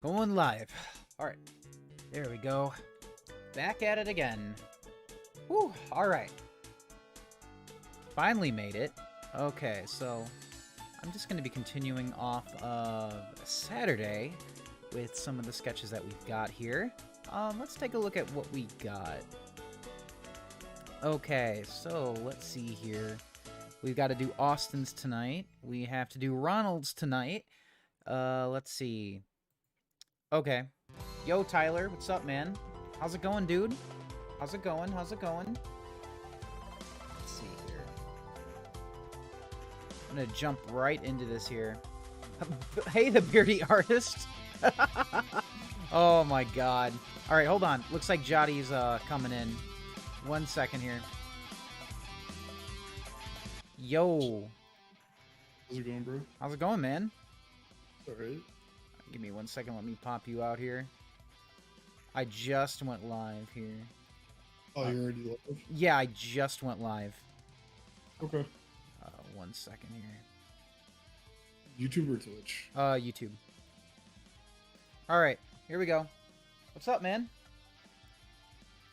Going live. Alright. There we go. Back at it again. Whew. Alright. Finally made it. Okay, so I'm just going to be continuing off of Saturday with some of the sketches that we've got here. Let's take a look at what we got. Okay, so let's see here. We've got to do Austin's tonight. We have to do Ronald's tonight. Let's see. Okay. Yo, Tyler, what's up, man? How's it going, dude? How's it going? How's it going? Let's see here. I'm gonna jump right into this here. Hey, the beardy artist! Oh my god. Alright, hold on. Looks like Jotty's coming in. 1 second here. Yo. How's it going, bro? How's it going, man? Alright. Give me 1 second. Let me pop you out here. I just went live here. Oh, you're already live? Yeah, I just went live. Okay. 1 second here. YouTube or Twitch? YouTube. Alright, here we go. What's up, man?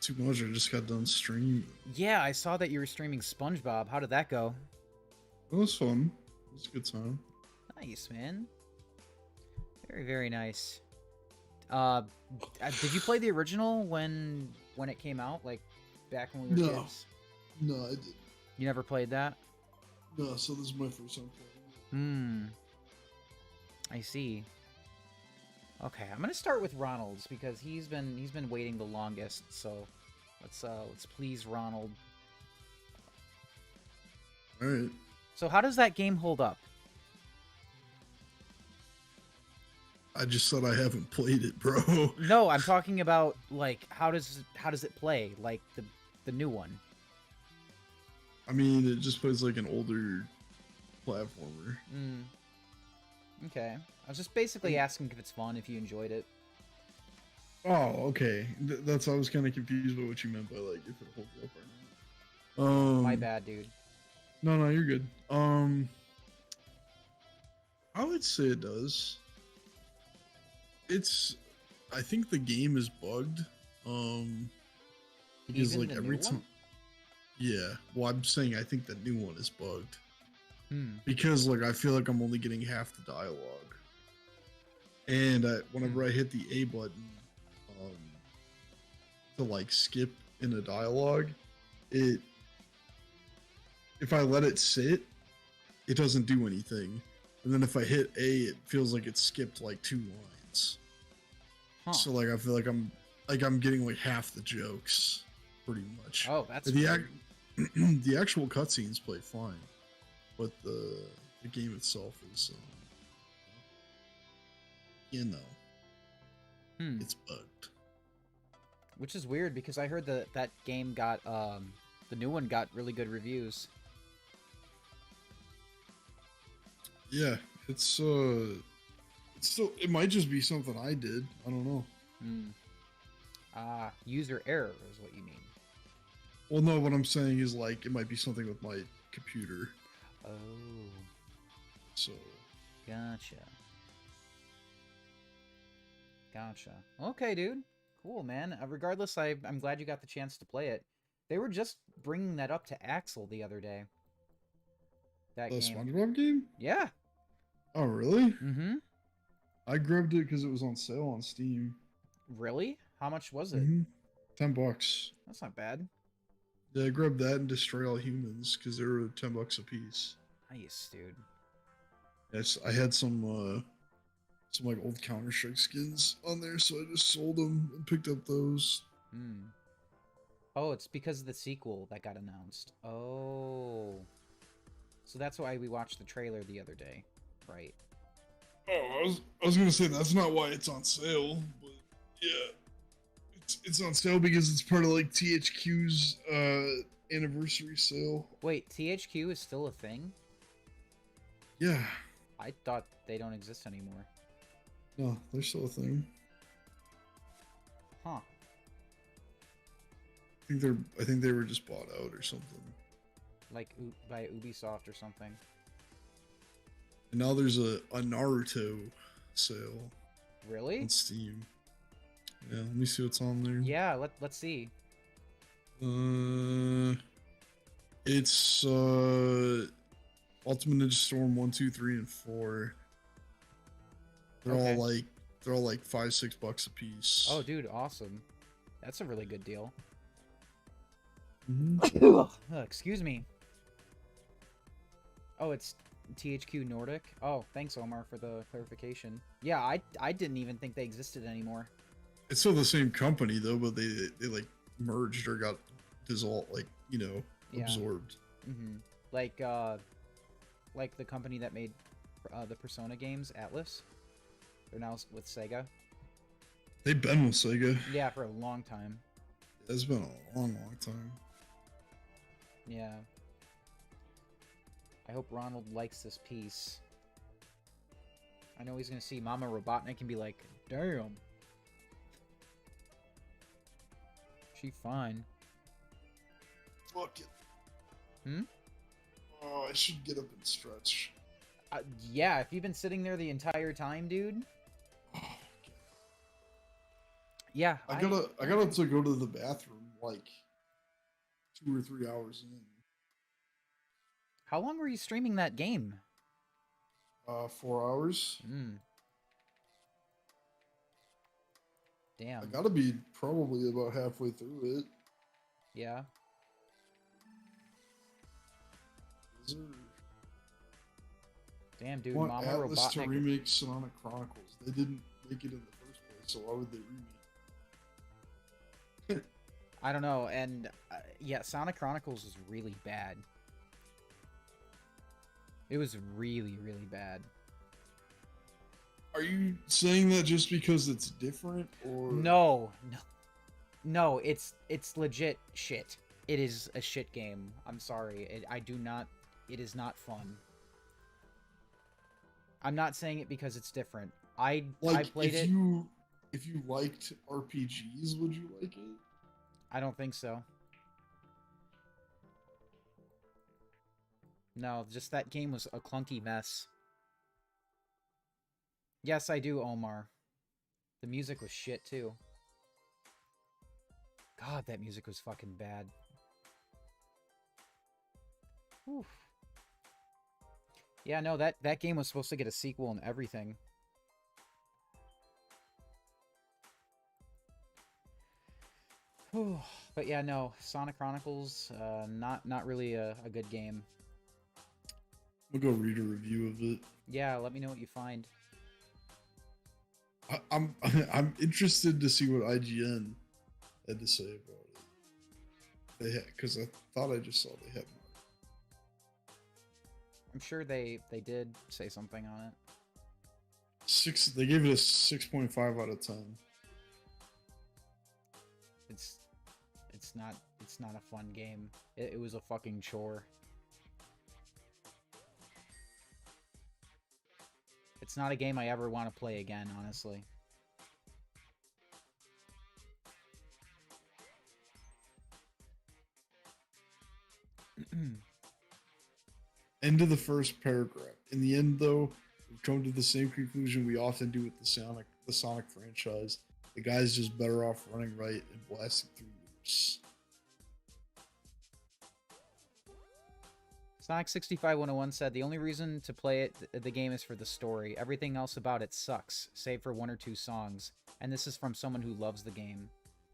Too much, I just got done streaming. Yeah, I saw that you were streaming SpongeBob. How did that go? It was fun. It was a good time. Nice, man. Very, very nice. Did you play the original when it came out? Like, back when we were kids? No, I didn't. You never played that? No, so this is my first time playing. I see. Okay, I'm gonna start with Ronald's because he's been waiting the longest. So let's please Ronald. All right. So how does that game hold up? I just said I haven't played it, bro. No, I'm talking about like how does it play? Like the new one. I mean, it just plays like an older platformer. Okay. I was just basically asking if it's fun, if you enjoyed it. Oh, okay. That's I was kind of confused by what you meant by like if it holds up or not. My bad, dude. No, you're good. I would say it does. I think the game is bugged. Because Even like the every new time. one? Yeah. Well, I'm saying I think the new one is bugged. Hmm. Because like I feel like I'm only getting half the dialogue. And whenever I hit the A button, to like skip in a dialogue, if I let it sit, it doesn't do anything. And then if I hit A, it feels like it skipped like 2 lines. Huh. So like I feel like I'm getting like half the jokes, pretty much. Oh, that's the actual cutscenes play fine, but the game itself is, it's bugged. Which is weird because I heard that game got the new one got really good reviews. Yeah, it's still, it might just be something I did. I don't know. User error is what you mean. Well, no, what I'm saying is like it might be something with my computer. Oh. So. Gotcha. Okay, dude. Cool, man. Regardless, I'm glad you got the chance to play it. They were just bringing that up to Axel the other day. That The game. SpongeBob game? Yeah. Oh, really? Mm-hmm. I grabbed it because it was on sale on Steam. Really? How much was it? $10. That's not bad. Yeah, I grabbed that and Destroy All Humans because they were $10 a piece. Nice, dude. Yes, I had some like old Counter-Strike skins on there, so I just sold them and picked up those. Oh, it's because of the sequel that got announced. Oh. So that's why we watched the trailer the other day, right? Oh, I was gonna say that's not why it's on sale, but yeah, it's on sale because it's part of like THQ's anniversary sale. Wait, THQ is still a thing? Yeah. I thought they don't exist anymore. No, they're still a thing. Huh. I think they were just bought out or something. Like by Ubisoft or something. And now there's a Naruto sale. Really? on Steam. Yeah, let me see what's on there. Yeah, let's see. It's Ultimate Ninja Storm 1, 2, 3, and 4. They're Okay. all like $5-6 a piece. Oh, dude, awesome. That's a really good deal. Excuse me. Oh, it's THQ Nordic. Oh, thanks, Omar, for the clarification. Yeah, I didn't even think they existed anymore. It's still the same company though, but they like merged or got dissolved, like, you know, Yeah. absorbed. Mm-hmm. Like the company that made the Persona games, Atlas. They're now with Sega. They've been with Sega. Yeah, for a long time. It's been a long time. Yeah. I hope Ronald likes this piece. I know he's gonna see Mama Robotnik and be like, damn. She fine. Fuck it. Hmm? Oh, I should get up and stretch. Yeah, if you've been sitting there the entire time, dude. Yeah, I got to go to the bathroom like 2 or 3 hours in. How long were you streaming that game? 4 hours. Damn. I gotta be probably about halfway through it. Yeah. Damn, dude. Want Mama Atlas to Robotnik. remake Sonic Chronicles. They didn't make it in the first place, so why would they remake? I don't know, and yeah, Sonic Chronicles was really bad. It was really, really bad. Are you saying that just because it's different, or No, it's legit shit. It is a shit game. I'm sorry. It is not fun. I'm not saying it because it's different. I played it. If you liked RPGs, would you like it? I don't think so. No, just that game was a clunky mess. Yes, I do, Omar. The music was shit, too. God, that music was fucking bad. Oof. Yeah, no, that game was supposed to get a sequel and everything. Whew. But yeah, no, Sonic Chronicles, not really a good game. We'll go read a review of it. Yeah, let me know what you find. I'm interested to see what IGN had to say about it. They had, because I thought I just saw they had more. I'm sure they did say something on it. They gave it a 6.5 out of 10. It's not a fun game. It was a fucking chore. It's not a game I ever want to play again, honestly. End of the first paragraph. In the end, though, we've come to the same conclusion we often do with the Sonic franchise. The guy's just better off running right and blasting through loops. Sonic 65-101 said, the only reason to play the game is for the story. Everything else about it sucks, save for 1 or 2 songs. And this is from someone who loves the game.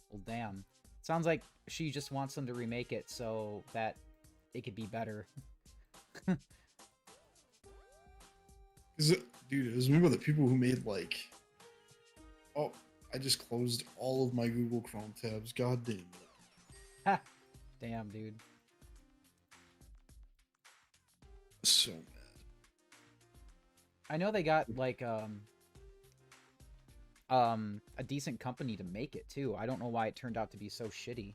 Well, damn. Sounds like she just wants them to remake it so that it could be better. Dude, it was made by the people who made, like... Oh, I just closed all of my Google Chrome tabs. God damn it. Ha! Damn, dude. So mad. I know they got, like, a decent company to make it, too. I don't know why it turned out to be so shitty.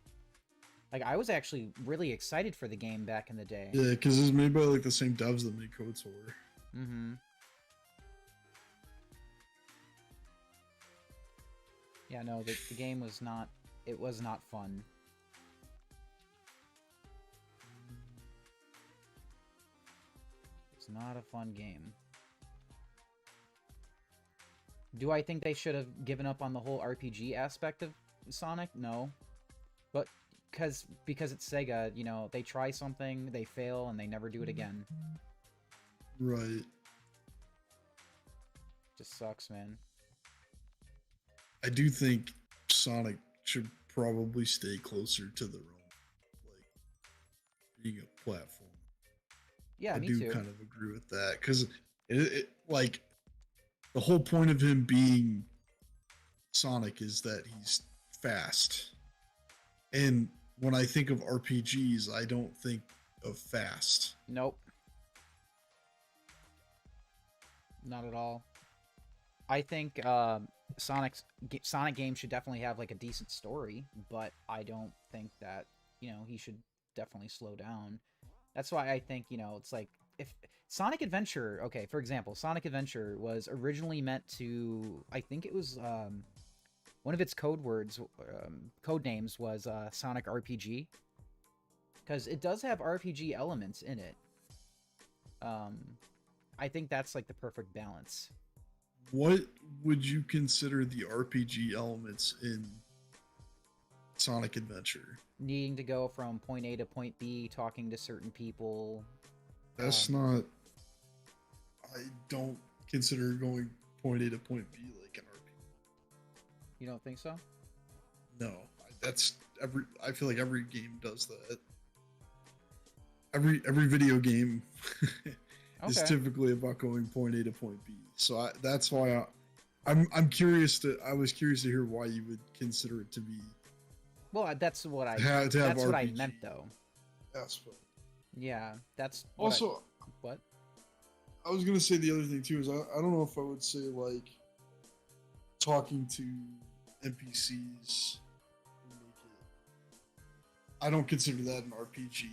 Like, I was actually really excited for the game back in the day. Yeah, because it was made by, like, the same devs that made KOTOR. Mm-hmm. Yeah, no, the game was not... It was not fun. It's not a fun game. Do I think they should have given up on the whole RPG aspect of Sonic? No. But because it's Sega, you know, they try something, they fail, and they never do it again. Right. Just sucks, man. I do think Sonic should probably stay closer to the realm, like being a platform. Yeah, I me do too. kind of agree with that because like the whole point of him being Sonic is that he's fast. And when I think of RPGs, I don't think of fast. Nope. Not at all. I think Sonic games should definitely have like a decent story, but I don't think that, you know, he should definitely slow down. That's why I think, you know, it's like if Sonic Adventure, okay, for example, Sonic Adventure was originally meant to, I think it was one of its code names was Sonic RPG, because it does have RPG elements in it. I think that's like the perfect balance. What would you consider the RPG elements in Sonic Adventure? Needing to go from point A to point B, talking to certain people. That's not. I don't consider going point A to point B like an RPG. You don't think so? No, that's every. I feel like every game does that. Every video game is Okay. typically about going point A to point B. So that's why I'm curious to. I was curious to hear why you would consider it to be Well, that's what I to have that's what I RPG meant though. aspect. Yeah, that's Also, what? I was gonna say the other thing too is I don't know if I would say like talking to NPCs. I don't consider that an RPG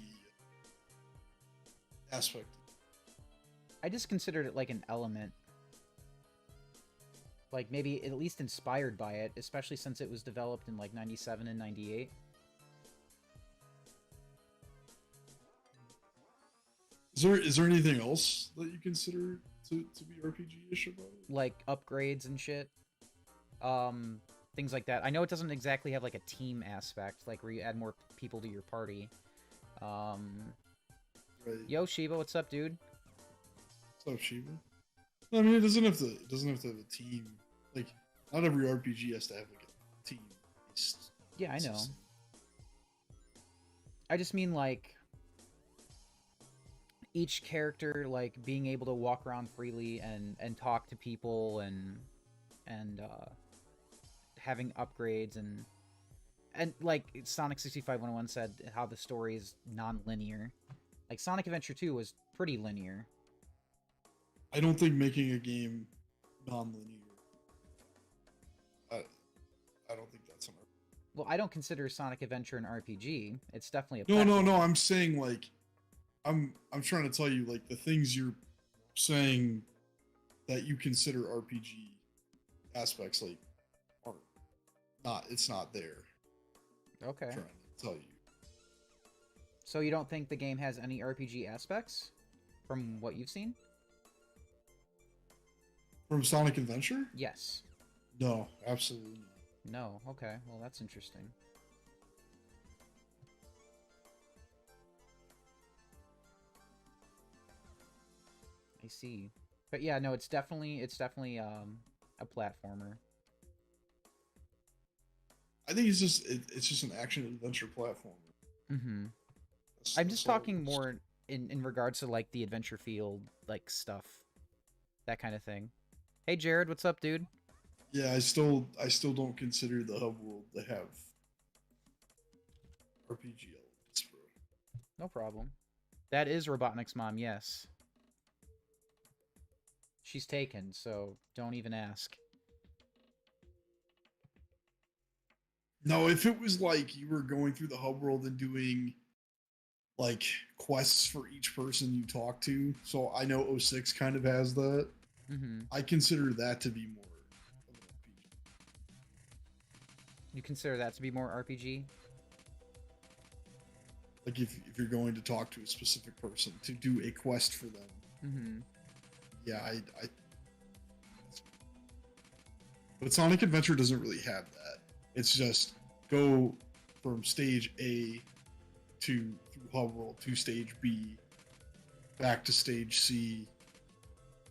aspect. I just considered it like an element. Like maybe at least inspired by it, especially since it was developed in like 97 and 98. Is there anything else that you consider to be RPG-ish about it? Like upgrades and shit. Things like that. I know it doesn't exactly have like a team aspect, like where you add more people to your party. Right. Yo, Shiva, what's up, dude? What's up, Shiva? I mean, it doesn't have to. It doesn't have to have a team. Like, not every RPG has to have like a team. Yeah, I know. I just mean like each character like being able to walk around freely and talk to people and having upgrades and like Sonic 65 101 said how the story is non-linear. Like Sonic Adventure 2 was pretty linear. I don't think making a game non-linear. I don't think that's an RPG. Well, I don't consider Sonic Adventure an RPG. It's definitely a No. I'm saying like, I'm trying to tell you like the things you're saying that you consider RPG aspects like are not. It's not there. Okay. I'm trying to tell you. So you don't think the game has any RPG aspects from what you've seen? From Sonic Adventure? Yes. No, absolutely not. No. Okay. Well, that's interesting. I see. But yeah, no, it's definitely a platformer. I think it's just an action adventure platformer. Mm-hmm. That's, I'm that's just all it talking is. more in regards to like the adventure field like stuff. That kind of thing. Hey Jared, what's up, dude? Yeah, I still don't consider the hub world to have RPG elements, bro. No problem. That is Robotnik's mom, yes. She's taken, so don't even ask. No, if it was like you were going through the hub world and doing like quests for each person you talk to, so I know '06 kind of has that. Mm-hmm. I consider that to be more of an RPG. You consider that to be more RPG? Like if you're going to talk to a specific person to do a quest for them, Mm-hmm. yeah, But Sonic Adventure doesn't really have that. It's just go from stage A to through Hub World to stage B, back to stage C.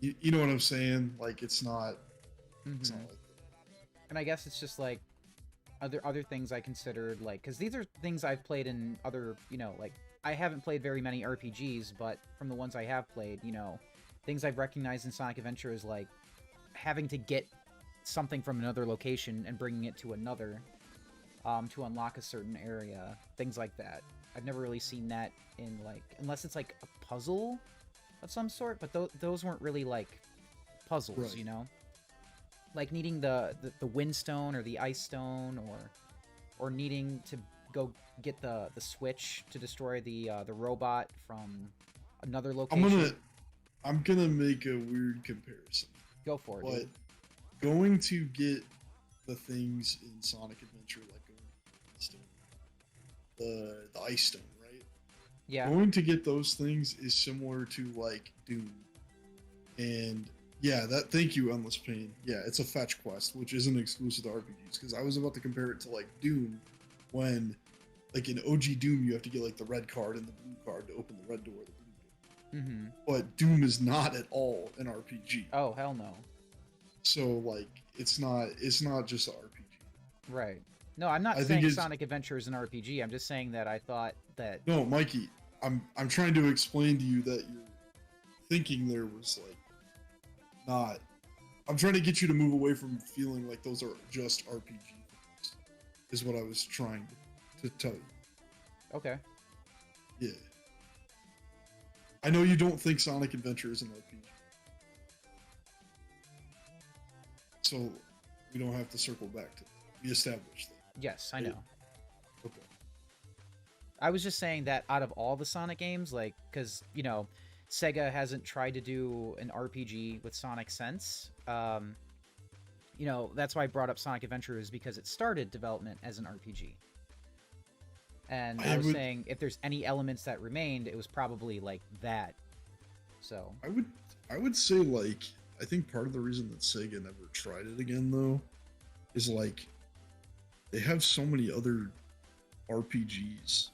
You know what I'm saying? Like it's not. It's not like And I guess it's just like other things I considered, like, because these are things I've played in other, like, I haven't played very many RPGs, but from the ones I have played, things I've recognized in Sonic Adventure is like having to get something from another location and bringing it to another to unlock a certain area, things like that. I've never really seen that in, like, unless it's like a puzzle of some sort, but those weren't really like puzzles, Right. Like needing the wind stone or the ice stone, or needing to go get the switch to destroy the robot from another location. I'm gonna make a weird comparison, Go for it, but dude. going to get the things in Sonic Adventure, like going to the ice stone, right? Yeah. Going to get those things is similar to like Doom, and yeah, that. Thank you, Endless Pain. Yeah, it's a fetch quest, which isn't exclusive to RPGs. Because I was about to compare it to like Doom, when like in OG Doom you have to get like the red card and the blue card to open the red door, or the blue door. Mm-hmm. But Doom is not at all an RPG. Oh, hell no. So like it's not just an RPG. Right. No, I'm not I think saying it's Sonic Adventure is an RPG. I'm just saying that I thought that... no, Mikey. I'm trying to explain to you that your thinking there was like not. I'm trying to get you to move away from feeling like those are just RPG things. Is what I was trying to tell you. Okay. Yeah. I know you don't think Sonic Adventure is an RPG. So we don't have to circle back to that. We established that. Yes, I know. Okay. I was just saying that out of all the Sonic games, like, because, Sega hasn't tried to do an RPG with Sonic since. That's why I brought up Sonic Adventure, is because it started development as an RPG. And I was saying if there's any elements that remained, it was probably like that. So I would say like I think part of the reason that Sega never tried it again though is like they have so many other RPGs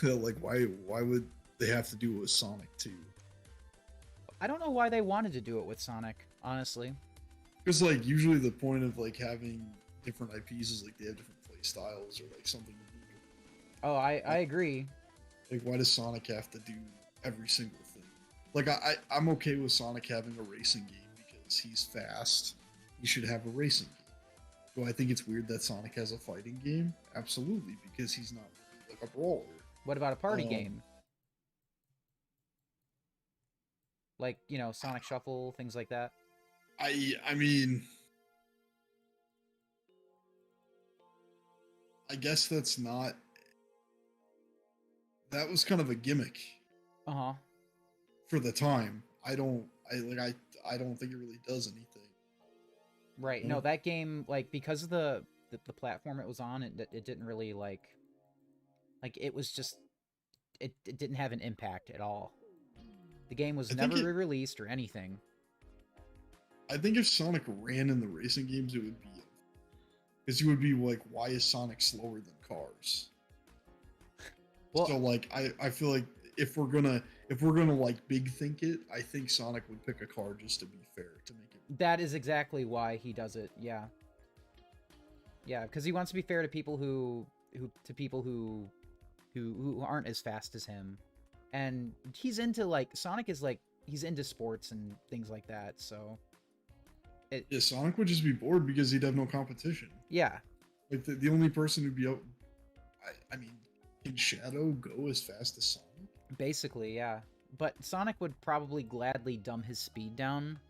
that like why would they have to do it with Sonic too? I don't know why they wanted to do it with Sonic, honestly. Because like usually the point of like having different IPs is like they have different play styles or like something. Oh, I agree. Like why does Sonic have to do every single thing? Like I'm okay with Sonic having a racing game because he's fast. He should have a racing game. Do I think it's weird that Sonic has a fighting game? Absolutely, because he's not like a brawler. What about a party game? Like, Sonic Shuffle, things like that? I mean, I guess that's not. That was kind of a gimmick. Uh-huh. For the time, I don't think it really does anything. Right. No, that game, like, because of the platform it was on, it didn't really like it was just it didn't have an impact at all. The game was never re-released or anything. I think if Sonic ran in the racing games, it would be because you would be like, why is Sonic slower than cars? Well, so like I feel like if we're gonna like big think it, I think Sonic would pick a car just to be fair to make it. That is exactly why he does it. Yeah. Yeah, because he wants to be fair to people who aren't as fast as him, and he's into like Sonic is like he's into sports and things like that. So. Yeah, Sonic would just be bored because he'd have no competition. Yeah. Like the only person who'd be out. I mean, can Shadow go as fast as Sonic? Basically, yeah. But Sonic would probably gladly dumb his speed down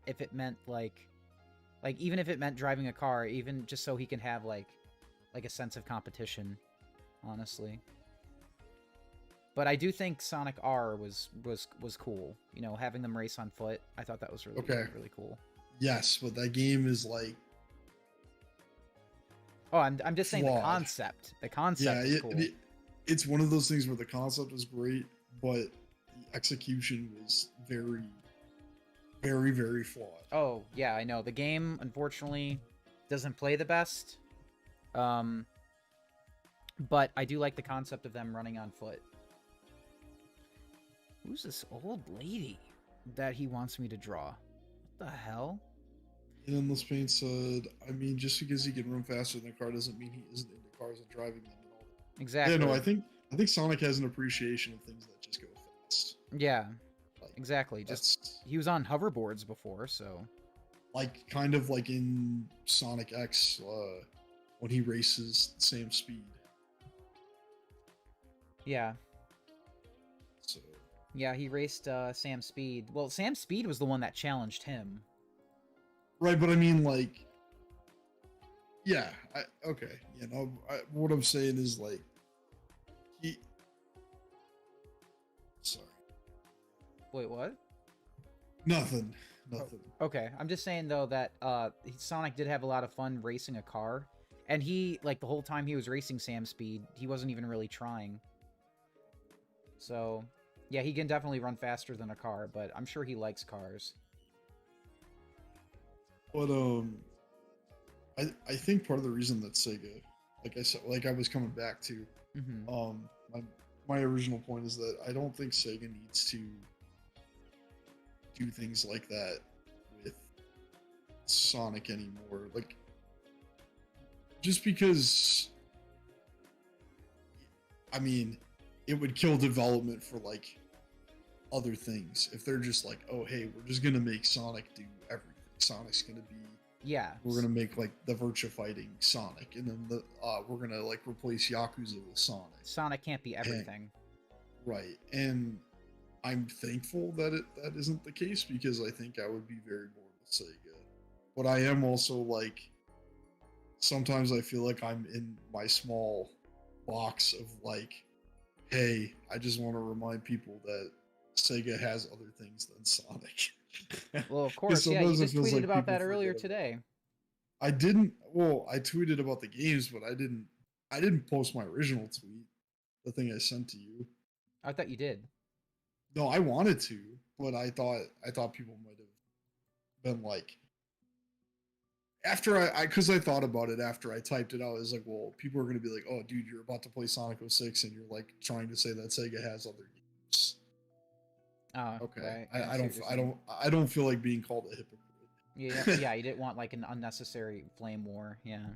if it meant like even if it meant driving a car, even just so he can have like a sense of competition, honestly. But I do think Sonic R was cool. Having them race on foot, I thought that was really cool. Yes, but that game is like. Oh, I'm just saying the concept. The concept is cool. It's one of those things where the concept was great, but the execution was very, very, very flawed. Oh, yeah, I know. The game, unfortunately, doesn't play the best. But I do like the concept of them running on foot. Who's this old lady that he wants me to draw? What the hell? And Endless Pain said, I mean, just because he can run faster than a car doesn't mean he isn't into cars and driving them and all that. Exactly. Yeah, no, I think Sonic has an appreciation of things that just go fast. Yeah, Like, exactly. Just he was on hoverboards before, so like kind of like in Sonic X when he races Sam Speed. yeah. So Yeah, he raced Sam Speed. Well, Sam Speed was the one that challenged him. right, but I mean, like, yeah, okay, you know, what I'm saying is like, sorry, Wait, what? nothing. Okay, I'm just saying though that Sonic did have a lot of fun racing a car, and he like the whole time he was racing Sam Speed, he wasn't even really trying. So, yeah, he can definitely run faster than a car, but I'm sure he likes cars. But I think part of the reason that Sega, like I said, like I was coming back to, my original point is that I don't think Sega needs to do things like that with Sonic anymore. Like, just because, I mean, it would kill development for like other things if they're just like, oh hey, we're just gonna make Sonic do everything. Sonic's gonna be, yeah, we're gonna make like the Virtua Fighting Sonic, and then we're gonna like replace Yakuza with Sonic. Sonic can't be everything. Right, and I'm thankful that that isn't the case, because I think I would be very bored with Sega. But I am also like, sometimes I feel like I'm in my small box of like, hey, I just want to remind people that Sega has other things than Sonic. Well, of course, yeah, you just tweeted about that earlier today. I didn't. Well, I tweeted about the games, but I didn't post my original tweet, the thing I sent to you. I thought you did. No, I wanted to, but I thought people might have been like, after because I thought about it after I typed it out. I was like, well, people are gonna be like, oh, dude, you're about to play Sonic 06 and you're like trying to say that Sega has other games. Oh, okay. right. I don't feel like being called a hypocrite. Yeah, yeah, you didn't want like an unnecessary flame war. Yeah.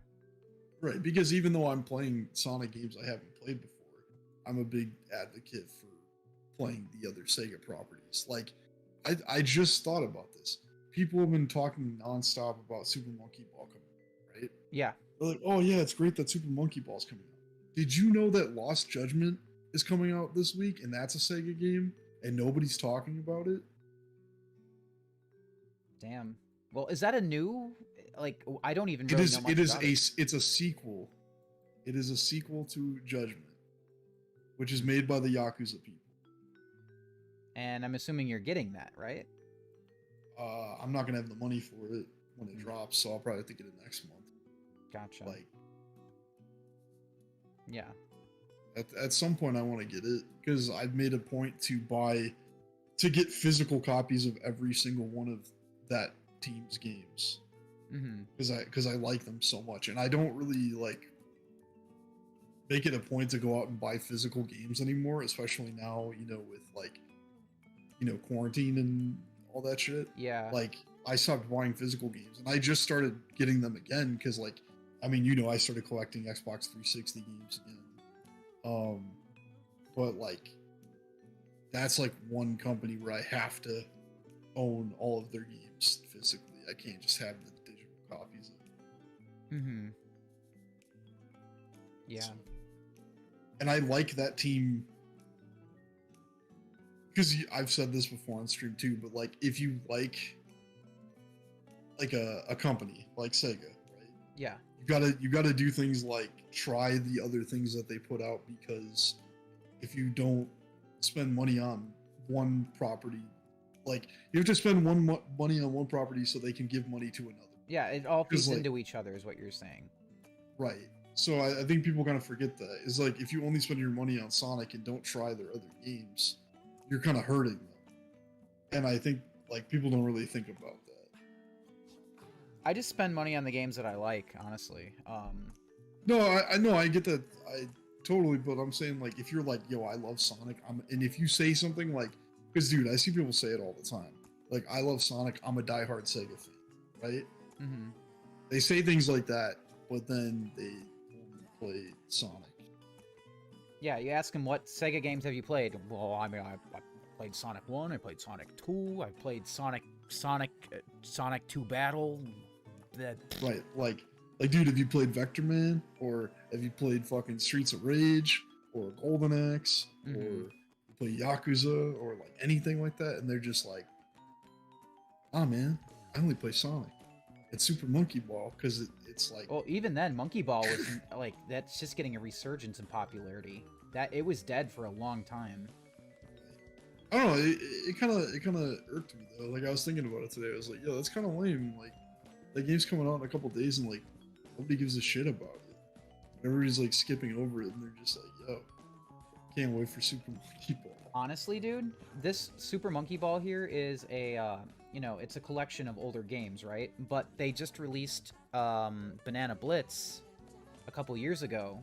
Right, because even though I'm playing Sonic games I haven't played before, I'm a big advocate for playing the other Sega properties. Like, I just thought about this. People have been talking nonstop about Super Monkey Ball coming out, right? Yeah. They're like, oh yeah, it's great that Super Monkey Ball's coming out. Did you know that Lost Judgment is coming out this week, and that's a Sega game, and nobody's talking about it? Damn. Well, is that a new? Like, I don't even really know much about it. It's a sequel. It is a sequel to Judgment, which is made by the Yakuza people. And I'm assuming you're getting that, right? I'm not gonna have the money for it when it drops, so I'll probably have to get it next month. Gotcha. Like, yeah. At some point, I want to get it because I've made a point to get physical copies of every single one of that team's games. Because I like them so much, and I don't really like make it a point to go out and buy physical games anymore, especially now, you know, with like, you know, quarantine and all that shit. Yeah. Like, I stopped buying physical games, and I just started getting them again because, like, I mean, you know, I started collecting Xbox 360 games again. But like, that's like one company where I have to own all of their games physically. I can't just have the digital copies of it. Yeah. So, and I like that team because I've said this before on stream too, but like, if you like a company like Sega, right? Yeah. You gotta do things like try the other things that they put out, because if you don't spend money on one property, like, you have to spend money on one property so they can give money to another. Yeah, it all feeds into each other is what you're saying. Right. So I think people kind of forget that. It's like, if you only spend your money on Sonic and don't try their other games, you're kind of hurting them. And I think like people don't really think about that. I just spend money on the games that I like, honestly. No, I know, I get that. I totally, but I'm saying like if you're like, yo, I love Sonic, and if you say something like, because dude, I see people say it all the time. Like, I love Sonic, I'm a diehard Sega fan, right? Mm-hmm. They say things like that, but then they only play Sonic. Yeah, you ask him what Sega games have you played? Well, I mean, I played Sonic 1, I played Sonic 2, I played Sonic 2 Battle. That Right, like, dude, have you played Vector Man, or have you played fucking Streets of Rage, or Golden Axe, or play Yakuza, or like anything like that? And they're just like, ah, man, I only play Sonic. It's Super Monkey Ball because it's like. Well, even then, Monkey Ball was like that's just getting a resurgence in popularity. That it was dead for a long time. I don't know. It kind of irked me though. Like I was thinking about it today. I was like, yo, that's kind of lame. Like that game's coming out in a couple days, and like nobody gives a shit about it. Everybody's like skipping over it, and they're just like, yo, can't wait for Super Monkey Ball. Honestly, dude, this Super Monkey Ball here is a it's a collection of older games, right? But they just released Banana Blitz a couple years ago.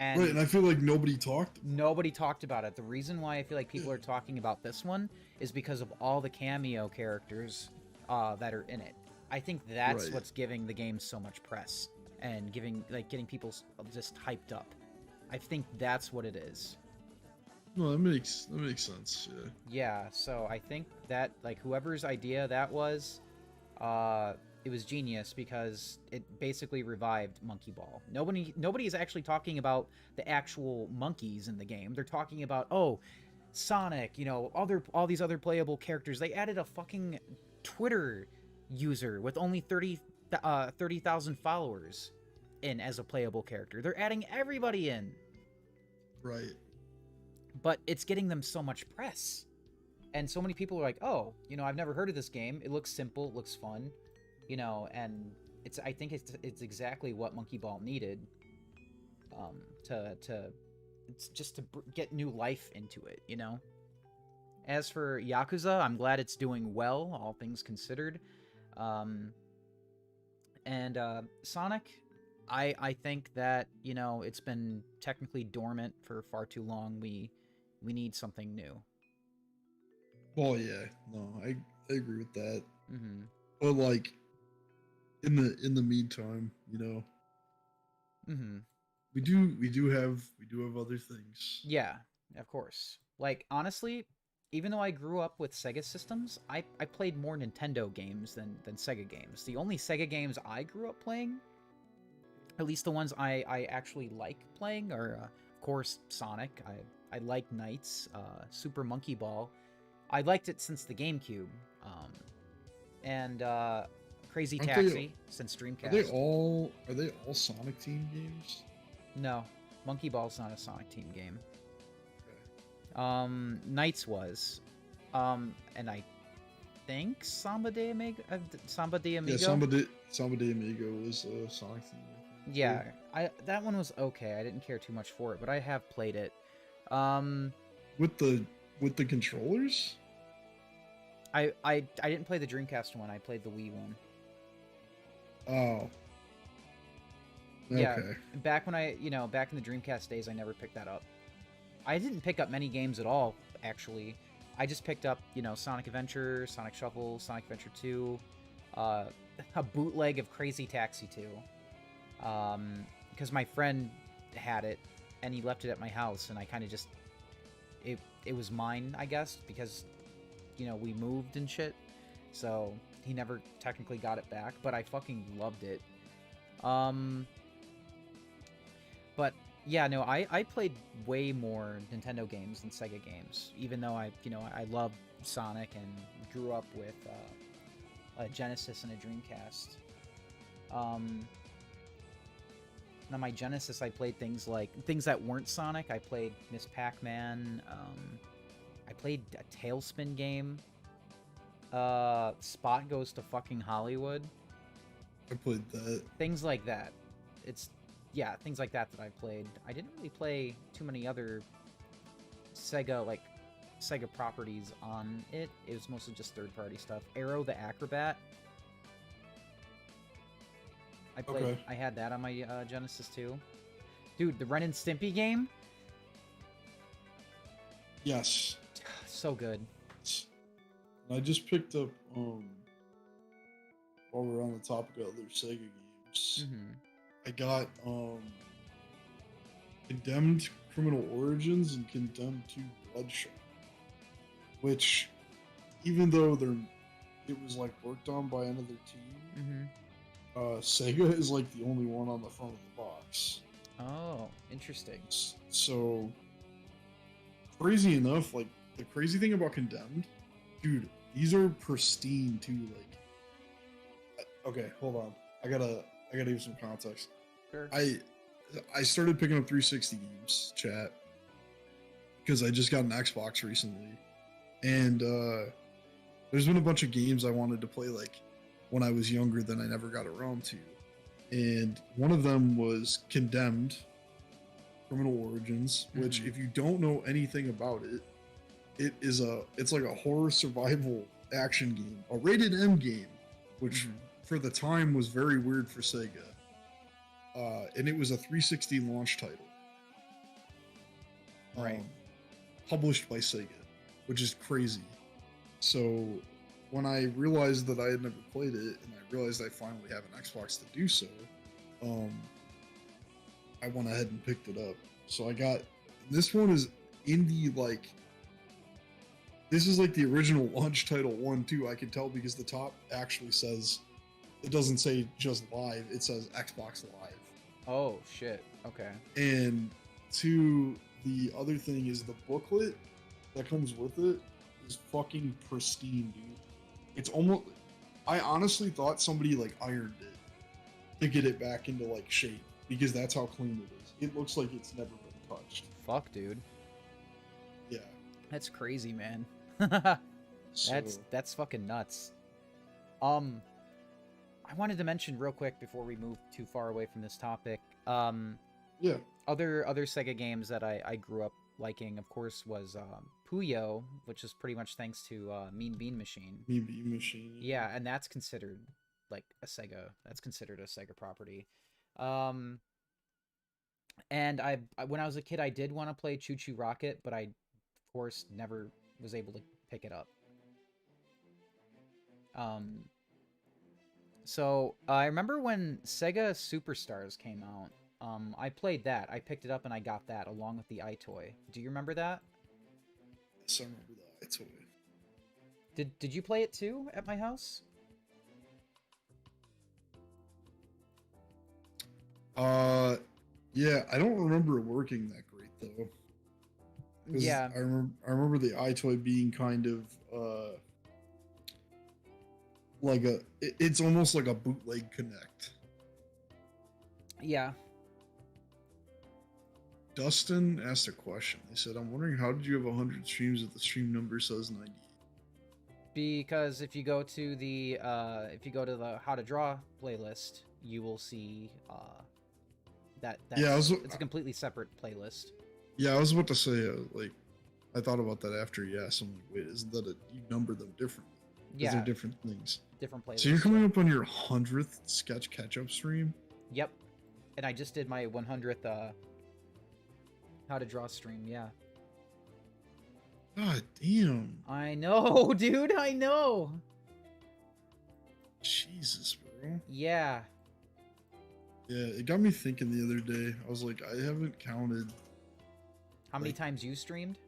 And right, and I feel like nobody talked about it. The reason why I feel like people are talking about this one is because of all the cameo characters that are in it. I think that's what's giving the game so much press and getting people just hyped up. I think that's what it is. No, that makes sense. Yeah. Yeah. So I think that like whoever's idea that was, it was genius because it basically revived Monkey Ball. Nobody is actually talking about the actual monkeys in the game. They're talking about Sonic, all these other playable characters. They added a fucking Twitter user with only 30,000 followers in as a playable character. They're adding everybody in. Right. But it's getting them so much press. And so many people are like, oh, I've never heard of this game. It looks simple, it looks fun, and I think it's exactly what Monkey Ball needed it's just to get new life into it, As for Yakuza, I'm glad it's doing well, all things considered. And Sonic, I think that, it's been technically dormant for far too long. We need something new. Well, yeah, no, I agree with that. Mm-hmm. But like, in the meantime, Mm-hmm. we do have other things. Yeah, of course. Like honestly, even though I grew up with Sega systems, I played more Nintendo games than Sega games. The only Sega games I grew up playing, at least the ones I actually like playing, are of course Sonic. I like Knights, Super Monkey Ball. I liked it since the GameCube, and Crazy Taxi since Dreamcast. Are they all Sonic Team games? No, Monkey Ball's not a Sonic Team game. Okay. Knights was, and I think Samba de Amigo. Yeah, Samba de Amigo was a Sonic Team. Yeah, that one was okay. I didn't care too much for it, but I have played it. With the controllers? I didn't play the Dreamcast one. I played the Wii one. Oh. Okay. Yeah, back when back in the Dreamcast days, I never picked that up. I didn't pick up many games at all, actually. I just picked up, Sonic Adventure, Sonic Shuffle, Sonic Adventure 2, a bootleg of Crazy Taxi 2. Because my friend had it, and he left it at my house, and I kind of just... It was mine, I guess, because, we moved and shit. So, he never technically got it back, but I fucking loved it. But, yeah, no, I played way more Nintendo games than Sega games, even though I love Sonic and grew up with a Genesis and a Dreamcast. On my Genesis, I played things that weren't Sonic. I played Miss Pac-Man. I played a Tailspin game. Spot Goes to fucking Hollywood. I played that. Things like that. Things like that I played. I didn't really play too many other Sega Sega properties on it. It was mostly just third-party stuff. Arrow the Acrobat. I played. Okay. I had that on my Genesis too. Dude, the Ren and Stimpy game. Yes. So good. I just picked up while we're on the topic of other Sega games. I got Condemned Criminal Origins and Condemned 2 Bloodshot, which, even though it was like worked on by another team, Sega is like the only one on the front of the box. Oh, interesting. So, crazy enough, like the crazy thing about Condemned, dude, these are pristine too. Like, okay, hold on, I gotta give some context. Sure. I started picking up 360 games, chat, because I just got an Xbox recently, and there's been a bunch of games I wanted to play like when I was younger that I never got around to, and one of them was Condemned Criminal Origins, which if you don't know anything about it, it's like a horror survival action game, a rated M game, which for the time was very weird for Sega. And it was a 360 launch title. Right. Published by Sega, which is crazy. So when I realized that I had never played it, and I realized I finally have an Xbox to do so, I went ahead and picked it up. So I got, this one is indie, like, this is like the original launch title 1 too. I can tell because the top actually says, it doesn't say just live, it says Xbox Live. Oh shit. Okay. And the other thing is the booklet that comes with it is fucking pristine, dude. It's almost, I honestly thought somebody like ironed it to get it back into like shape, because that's how clean it is. It looks like it's never been touched. Fuck, dude. Yeah. That's crazy, man. So, That's fucking nuts. I wanted to mention real quick before we move too far away from this topic. yeah. Other Sega games that I grew up liking, of course, was Puyo, which is pretty much thanks to Mean Bean Machine. Mean Bean Machine. Yeah, and that's considered like a Sega. That's considered a Sega property. And when I was a kid, I did want to play Choo Choo Rocket, but I, of course, never was able to pick it up. So I remember when Sega Superstars came out. I played that. I picked it up and I got that along with the iToy. Do you remember that? Yes, I remember the iToy. Did you play it too at my house? Yeah, I don't remember it working that great though. Yeah. I remember the iToy being kind of like it's almost like a bootleg Connect. Yeah. Dustin asked a question. He said, "I'm wondering, how did you have 100 streams if the stream number says 98?" Because if you go to the How to Draw playlist, you will see that's it's a completely separate playlist. Yeah, I was about to say, like, I thought about that after you asked. I'm like, wait, isn't that you number them differently? Yeah, they're different things. Different playlists. So you're coming up on your 100th sketch catch-up stream? Yep, and I just did my 100th How to Draw stream. Yeah. God damn. I know, dude. I know. Jesus, bro. Yeah. Yeah, it got me thinking the other day. I was like, I haven't counted. How many times you streamed?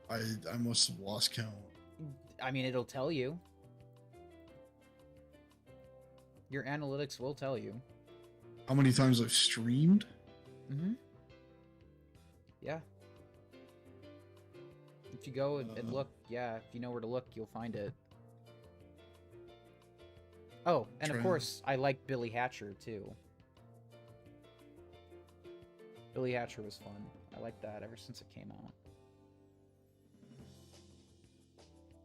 I must have lost count. I mean, it'll tell you. Your analytics will tell you. How many times I've streamed? Mm-hmm. Yeah. If you go and look, yeah, if you know where to look, you'll find it. Oh, and of course, I like Billy Hatcher, too. Billy Hatcher was fun. I liked that ever since it came out.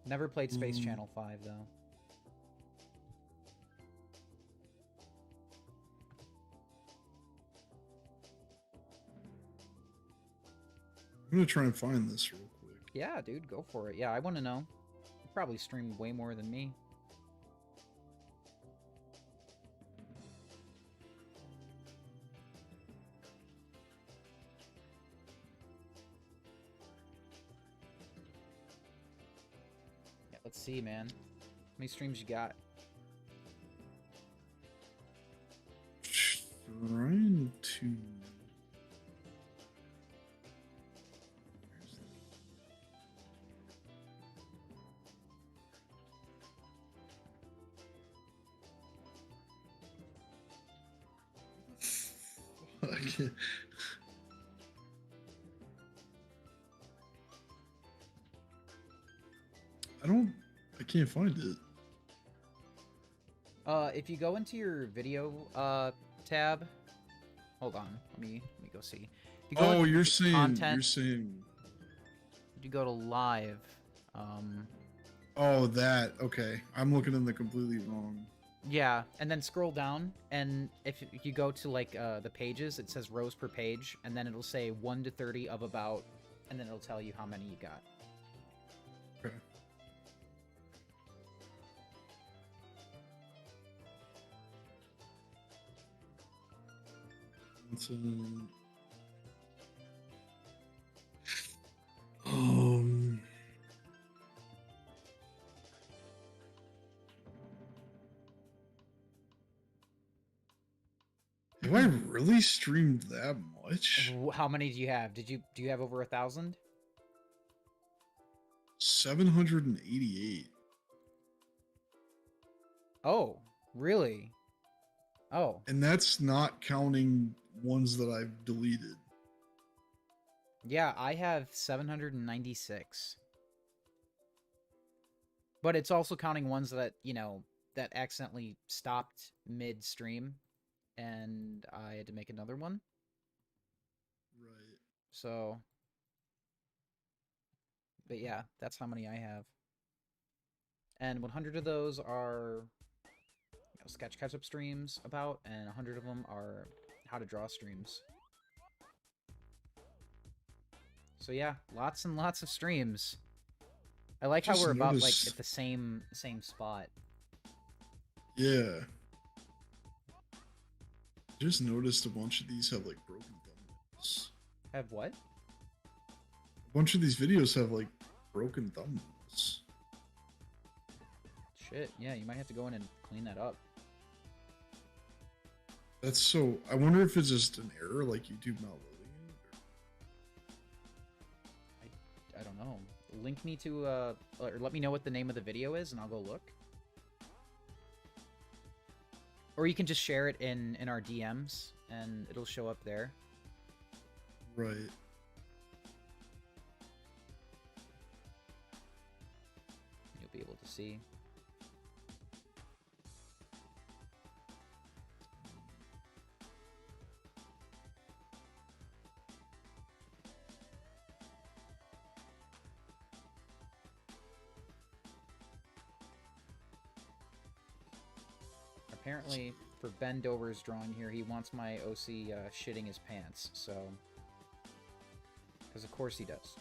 Never played Space Channel 5, though. I'm gonna try and find this real quick. Yeah, dude, go for it. Yeah, I want to know. You probably stream way more than me. Yeah, let's see, man. How many streams you got? Trying to. I can't. I can't find it. If you go into your video tab, hold on. Let me go see. If you go Oh, into you're saying content, you're saying. you go to live. Oh, that. Okay, I'm looking in the completely wrong. Yeah, and then scroll down, and if you go to like the pages, it says rows per page, and then it'll say 1 to 30 of about, and then it'll tell you how many you got. Okay. Um. Have I really streamed that much? How many do you have? Do you have over 1,000? 788. Oh, really? Oh, And that's not counting ones that I've deleted. yeah, I have 796. But it's also counting ones that, you know, that accidentally stopped mid-stream, and I had to make another one. Right. So, but yeah, that's how many I have. And 100 of those are, you know, sketch catch-up streams about, and 100 of them are how to draw streams. So yeah, lots and lots of streams. I like how we're about like at the same spot. Yeah. Just noticed a bunch of these have like broken thumbnails. Have what? A bunch of these videos have like broken thumbnails. Shit, yeah, you might have to go in and clean that up. That's so. I wonder if it's just an error, like YouTube not loading it. I don't know. Link me to or let me know what the name of the video is, and I'll go look. Or you can just share it in our DMs, and it'll show up there. Right. You'll be able to see. Apparently, for Ben Dover's drawing here, he wants my OC shitting his pants, so... Because of course he does.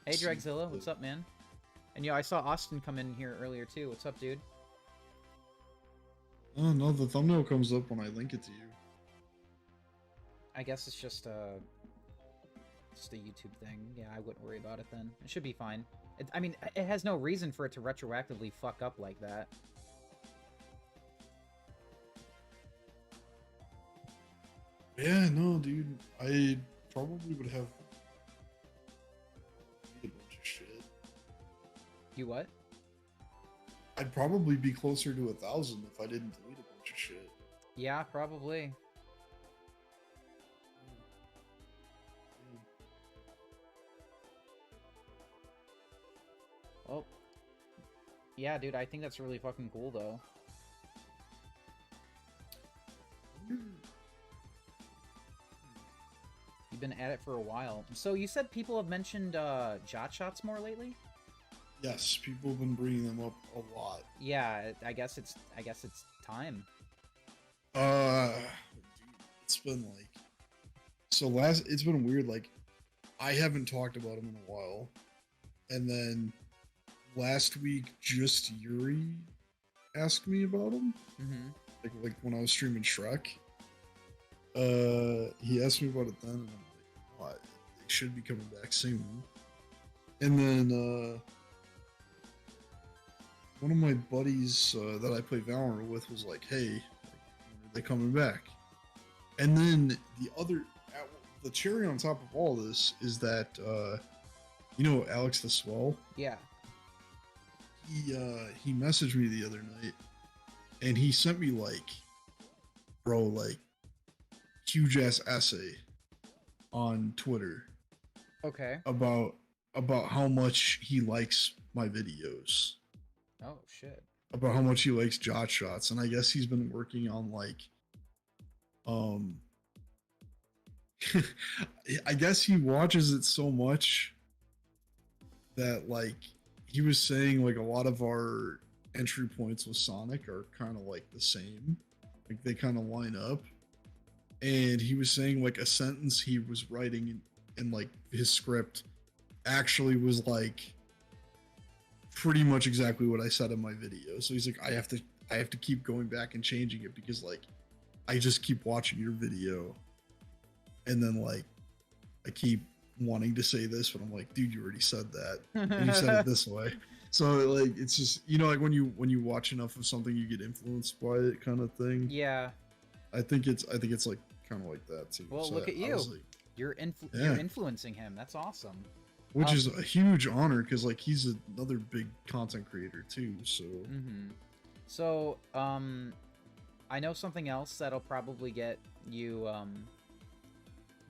Hey, Dragzilla, what's up, man? And yo, I saw Austin come in here earlier, too. What's up, dude? Oh no, the thumbnail comes up when I link it to you. I guess it's just a YouTube thing. Yeah, I wouldn't worry about it then. It should be fine. I mean, it has no reason for it to retroactively fuck up like that. Yeah, no, dude. I probably would have a bunch of shit. You what? I'd probably be closer to 1,000 if I didn't delete a bunch of shit. Yeah, probably. Oh. Yeah, dude, I think that's really fucking cool, though. You've been at it for a while. So you said people have mentioned Jot Shots more lately? Yes, people have been bringing them up a lot. Yeah, I guess it's time. Dude, it's been like it's been weird. Like I haven't talked about him in a while. And then last week, just Yuri asked me about him. Mm-hmm. Like when I was streaming Shrek. He asked me about it then, and I'm like, oh, it should be coming back soon. And then one of my buddies that I play Valorant with was like, hey, when are they coming back? And then the cherry on top of all this is that, you know, Alex the Swell? Yeah. He messaged me the other night, and he sent me like, bro, like, huge ass essay on Twitter. Okay. About how much he likes my videos. Oh shit. About how much he likes Jot Shots, and I guess he's been working on like, I guess he watches it so much that like he was saying like a lot of our entry points with Sonic are kind of like the same, like they kind of line up. And he was saying like a sentence he was writing in like his script actually was like pretty much exactly what I said in my video. So he's like, I have to keep going back and changing it because like I just keep watching your video, and then like I keep wanting to say this, but I'm like, dude, you already said that, and you said it this way. So like it's just, you know, like when you watch enough of something, you get influenced by it, kind of thing. Yeah. I think it's like kind of like that too. Well, so look at you. Like, you're influencing him. That's awesome. Which is a huge honor because like he's another big content creator too. So. Mm-hmm. So I know something else that'll probably get you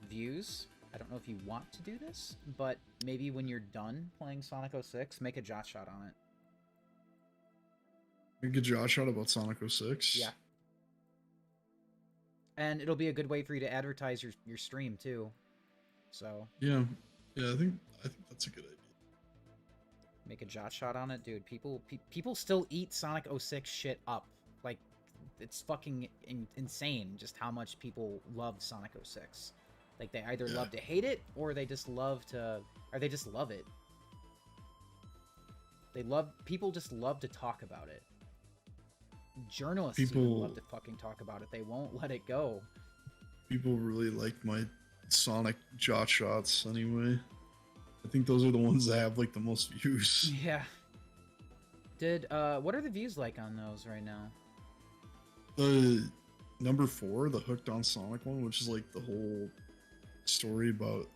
views. I don't know if you want to do this, but maybe when you're done playing Sonic 06, make a Jot Shot on it. Make a Jot Shot about Sonic 06? Yeah. And it'll be a good way for you to advertise your stream too. So yeah, I think that's a good idea. Make a Jot Shot on it, dude. People still eat Sonic 06 shit up. Like, it's fucking insane just how much people love Sonic 06. Like, they either love to hate it, or they just love to, or they just love it. People just love to talk about it. Journalists even love to fucking talk about it. They won't let it go. People really like my Sonic Jot Shots anyway. I think those are the ones that have like the most views. Yeah. What are the views like on those right now? The number 4, the Hooked on Sonic one, which is like the whole story about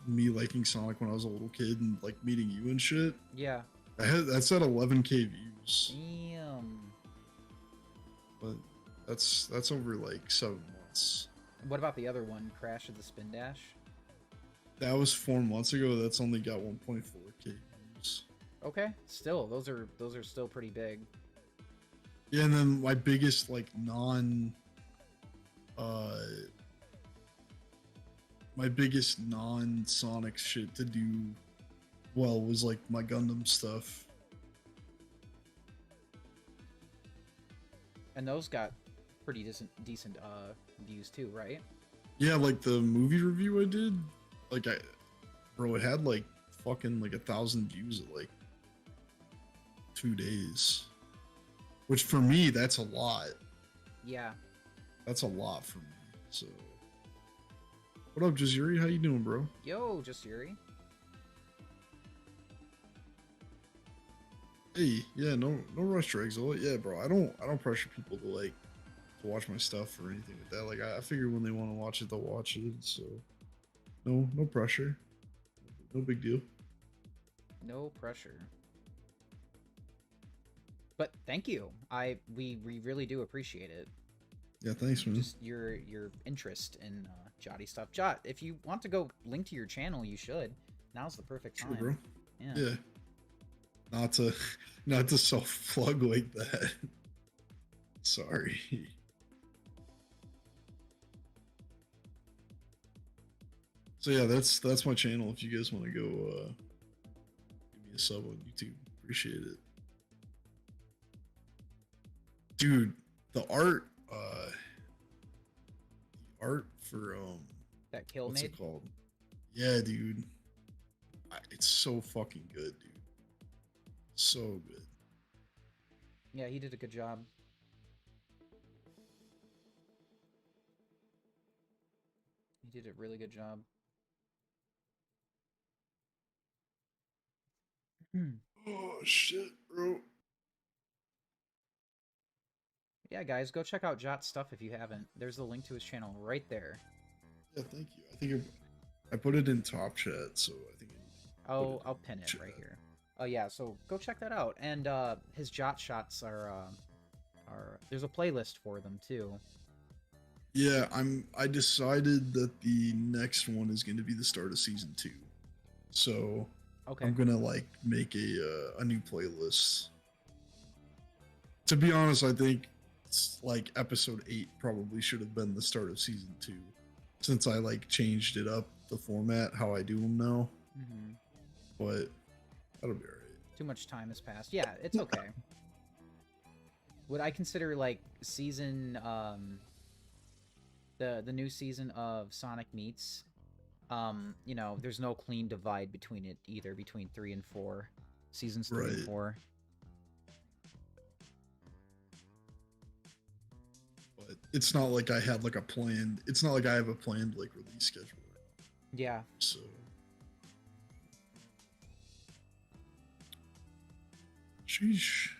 me liking Sonic when I was a little kid and like meeting you and shit. Yeah. That's at 11K views. Damn. But that's over like 7 months. What about the other one, Crash of the Spin Dash? That was 4 months ago. That's only got 1.4K views. Okay, still those are still pretty big. Yeah, and then my biggest like non-Sonic shit to do well was like my Gundam stuff. And those got pretty decent views too, right? Yeah, like the movie review I did, like bro, it had like fucking like 1,000 views at like 2 days, which for me that's a lot. Yeah, that's a lot for me. So, what up, Jazuri? How you doing, bro? Yo, just Yuri. Hey, yeah, no rush, Drexel. Yeah, bro, I don't pressure people to like to watch my stuff or anything like that. Like I figure when they want to watch it, they'll watch it. So, no pressure, no big deal. No pressure. But thank you. We really do appreciate it. Yeah, thanks, man. Just your interest in Jotty stuff. Jot, if you want to go link to your channel, you should. Now's the perfect time. Sure, bro. Yeah. Not to self plug like that. Sorry. So yeah, that's my channel. If you guys want to go give me a sub on YouTube, appreciate it. Dude, the art for that Kill what's made? it called? Yeah, dude. It's so fucking good, dude. So good. Yeah, he did a good job. He did a really good job. Oh shit, bro. Yeah, guys, go check out Jot's stuff if you haven't. There's the link to his channel right there. Yeah, thank you. I think I put it in top chat, so I think I need to put it I'll in pin it chat. right here. Oh yeah, so go check that out. And his Jot shots are there's a playlist for them too. Yeah, I decided that the next one is going to be the start of season 2. So Okay. I'm gonna like make a new playlist. To be honest, I think like episode 8 probably should have been the start of season 2, since I like changed it up the format how I do them now. Mm-hmm. But that'll be alright. Too much time has passed. Yeah, it's okay. Would I consider like season the new season of Sonic Meets? You know, there's no clean divide between it either, between 3 and 4. Seasons 3 and Right. 4. But it's not like I had like a planned. It's not like I have a planned like release schedule. Yeah. So. Sheesh.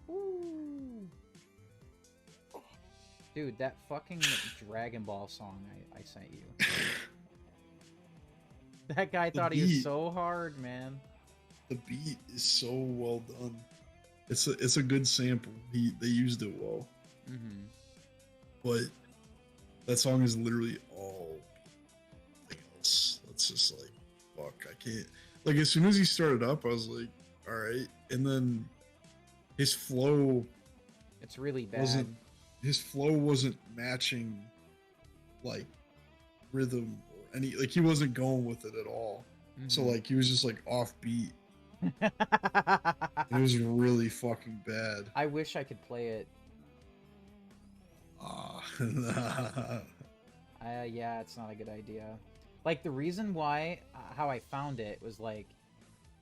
Woo. Dude, that fucking Dragon Ball song I sent you. That guy thought he was so hard, man. The beat is so well done. It's a good sample. They used it well. Mm-hmm. But that song is literally all else. That's just like, fuck, I can't. Like, as soon as he started up, I was like, all right. And then his flow, it's really bad. His flow wasn't matching like rhythm or any, like he wasn't going with it at all. Mm-hmm. So like he was just like offbeat. It was really fucking bad. I wish I could play it. Yeah, it's not a good idea. Like, the reason why, how I found it was, like,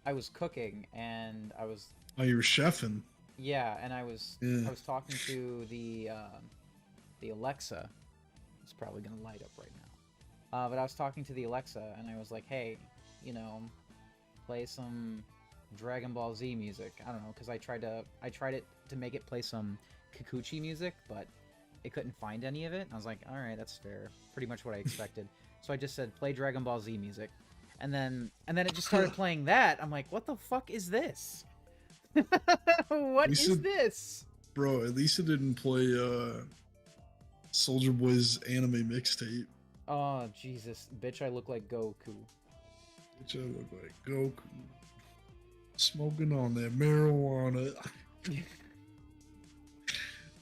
I was cooking, and I was... Oh, you were chefing? Yeah, and I was talking to the Alexa. It's probably gonna light up right now. But I was talking to the Alexa, and I was like, hey, you know, play some Dragon Ball Z music. I don't know, because I tried it to make it play some Kikuchi music, but it couldn't find any of it. And I was like, all right, that's fair. Pretty much what I expected. So I just said, play Dragon Ball Z music. And then it just started playing that. I'm like, what the fuck is this? What is this? Bro, at least it didn't play Soldier Boy's anime mixtape. Oh, Jesus. Bitch, I look like Goku. Bitch, I look like Goku. Smoking on that marijuana.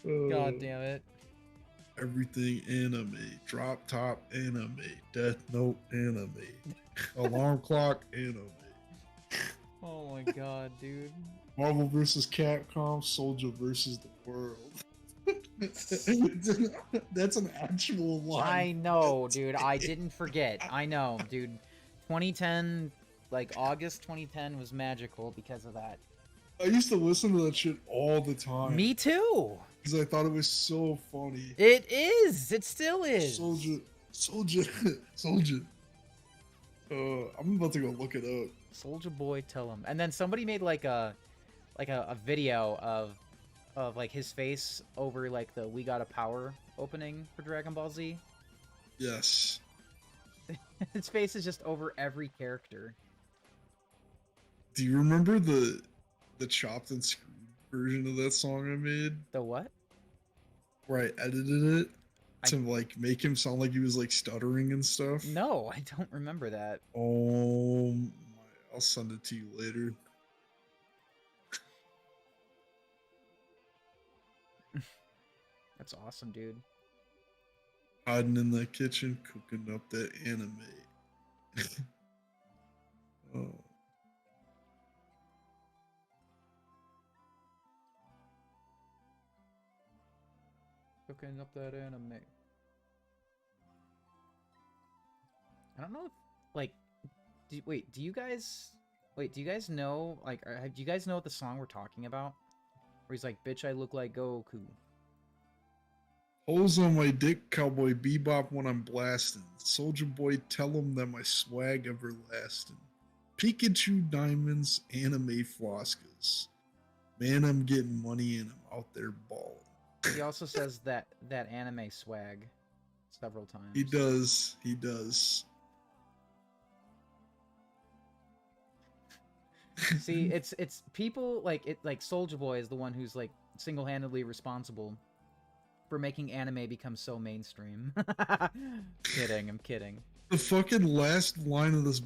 God damn it. Everything anime. Drop top anime. Death Note anime. Alarm clock anime. Oh my god, dude. Marvel vs. Capcom, Soldier versus the world. That's an actual line. I know, dude. I didn't forget. I know, dude. 2010, like August 2010 was magical because of that. I used to listen to that shit all the time. Me too. Because I thought it was so funny. It is. It still is. Soldier. I'm about to go look it up. Soldier Boy, tell him. And then somebody made like a video of like his face over like the We Got a Power opening for Dragon Ball Z. Yes. His face is just over every character. Do you remember the chopped and screwed version of that song I made? The what? Where I edited it to like make him sound like he was like stuttering and stuff. No, I don't remember that. Oh my, I'll send it to you later. That's awesome, dude. Hiding in that kitchen, cooking up that anime. Oh. Cooking up that anime. I don't know if like, wait, do you guys know, like, do you guys know what the song we're talking about? Where he's like, "Bitch, I look like Goku." Holes on my dick, cowboy bebop when I'm blasting. Soldier boy, tell him that my swag everlasting. Pikachu diamonds, anime floskas. Man, I'm getting money and I'm out there balling. He also says that anime swag several times. He does. He does. See, it's people like it, like Soulja Boy is the one who's like single-handedly responsible for making anime become so mainstream. Kidding, I'm kidding. The fucking last line of this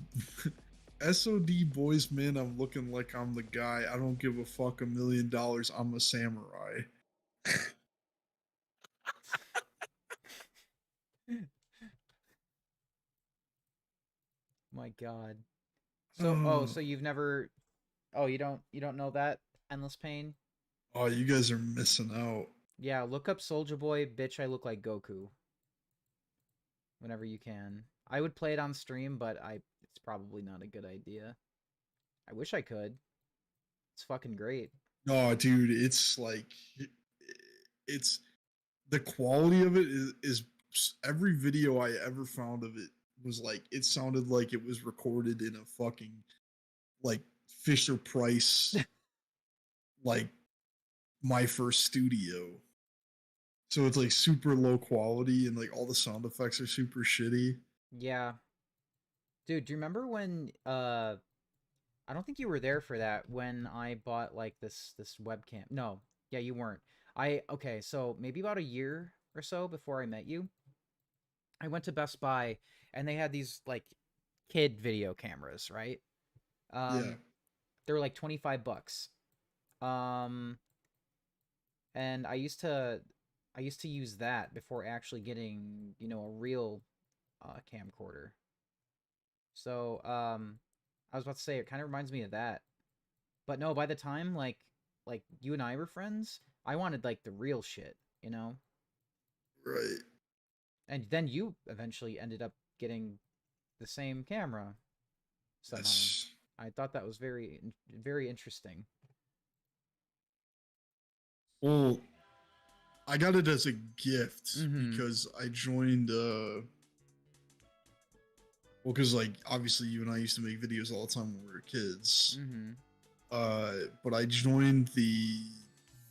SOD boys, man, I'm looking like I'm the guy. I don't give a fuck $1 million. I'm a samurai. My God. So so you've never, you don't know that Endless Pain? Oh, you guys are missing out. Yeah, look up Soulja Boy, bitch, I look like Goku. Whenever you can. I would play it on stream, but it's probably not a good idea. I wish I could. It's fucking great. No, dude, it's like it's the quality of it is every video I ever found of it was like it sounded like it was recorded in a fucking like Fisher Price like my first studio. So it's like super low quality and like all the sound effects are super shitty. Yeah. Dude, do you remember when I don't think you were there for that when I bought like this webcam. No. Yeah, you weren't. Okay, so maybe about a year or so before I met you, I went to Best Buy and they had these like kid video cameras, right? Yeah. They were like 25 bucks. Um and I used to use that before actually getting, a real camcorder. So, I was about to say it kind of reminds me of that. But no, by the time like you and I were friends, I wanted like the real shit, you know? Right. And then you eventually ended up getting the same camera somehow. That's I thought that was very interesting. well, I got it as a gift Mhm. because I joined well, because like obviously you and I used to make videos all the time when we were kids. Mhm. But I joined the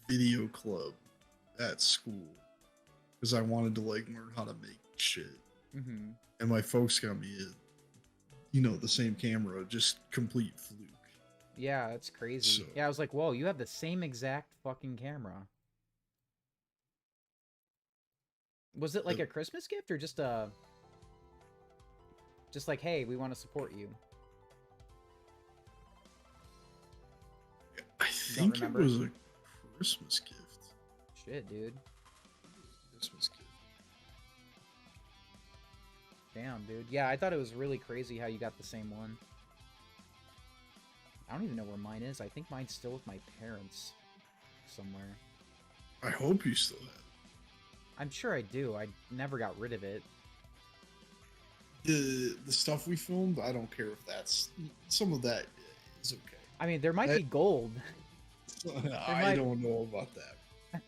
video club at school because I wanted to like learn how to make shit. Mhm. And my folks got me the same camera, just complete fluke. Yeah, that's crazy. So Yeah, I was like, "Whoa, you have the same exact fucking camera." Was it like uh, a Christmas gift or just like, "Hey, we want to support you." I You don't think it remember? was a Christmas gift. Shit, dude. Christmas gift. Damn, dude. Yeah, I thought it was really crazy how you got the same one. I don't even know where mine is. I think mine's still with my parents somewhere. I hope you still have it. I'm sure I do. I never got rid of it. The stuff we filmed. I don't care if that's some of that is okay. I mean, there might be gold. I don't know about that.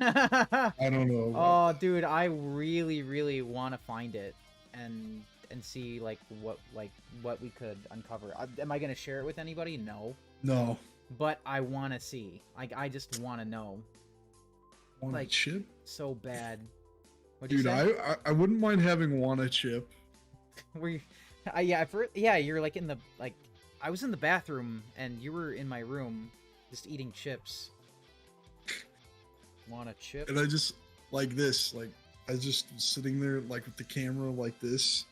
Oh, I don't know about that. dude, I really want to find it and see like what we could uncover. Am I gonna share it with anybody? No, No. but I want to see. Like, I just want to know. Want a Like, chip? so bad. What'd you Dude, say? I wouldn't mind having Wanna chip. Were yeah, you're like in the like. I was in the bathroom and you were in my room, just eating chips. Want a chip? And I just like this, like I just was sitting there like with the camera like this.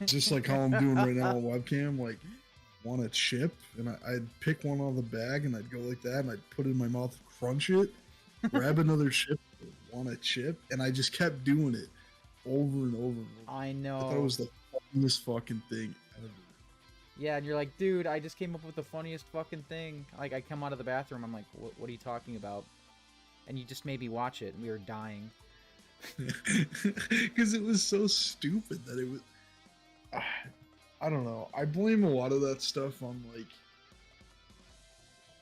Just like how I'm doing right now on webcam, like want a chip, and I'd pick one out of the bag and I'd go like that, and I'd put it in my mouth, crunch it, grab another chip, want a chip, and I just kept doing it over and over and over. I I know. thought it was the funniest fucking thing ever. Yeah, and you're like, dude, I just came up with the funniest fucking thing. Like, I come out of the bathroom, I'm like, what are you talking about? And you just made me watch it, and we were dying. Because it was so stupid that it was. I don't know. I blame a lot of that stuff on like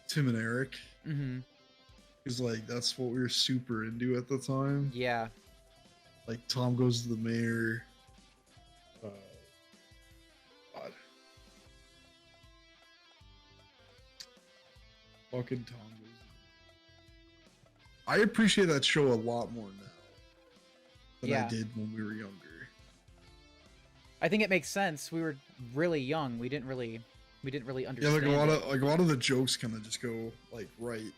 Tim and Eric. Mm-hmm. Because like that's what we were super into at the time. Yeah. Like Tom Goes to the Mayor. God. Fucking Tom Goes. I appreciate that show a lot more now than I did when we were younger. I think it makes sense. We were really young. We didn't really understand. Yeah, like a lot of the jokes kind of just go like right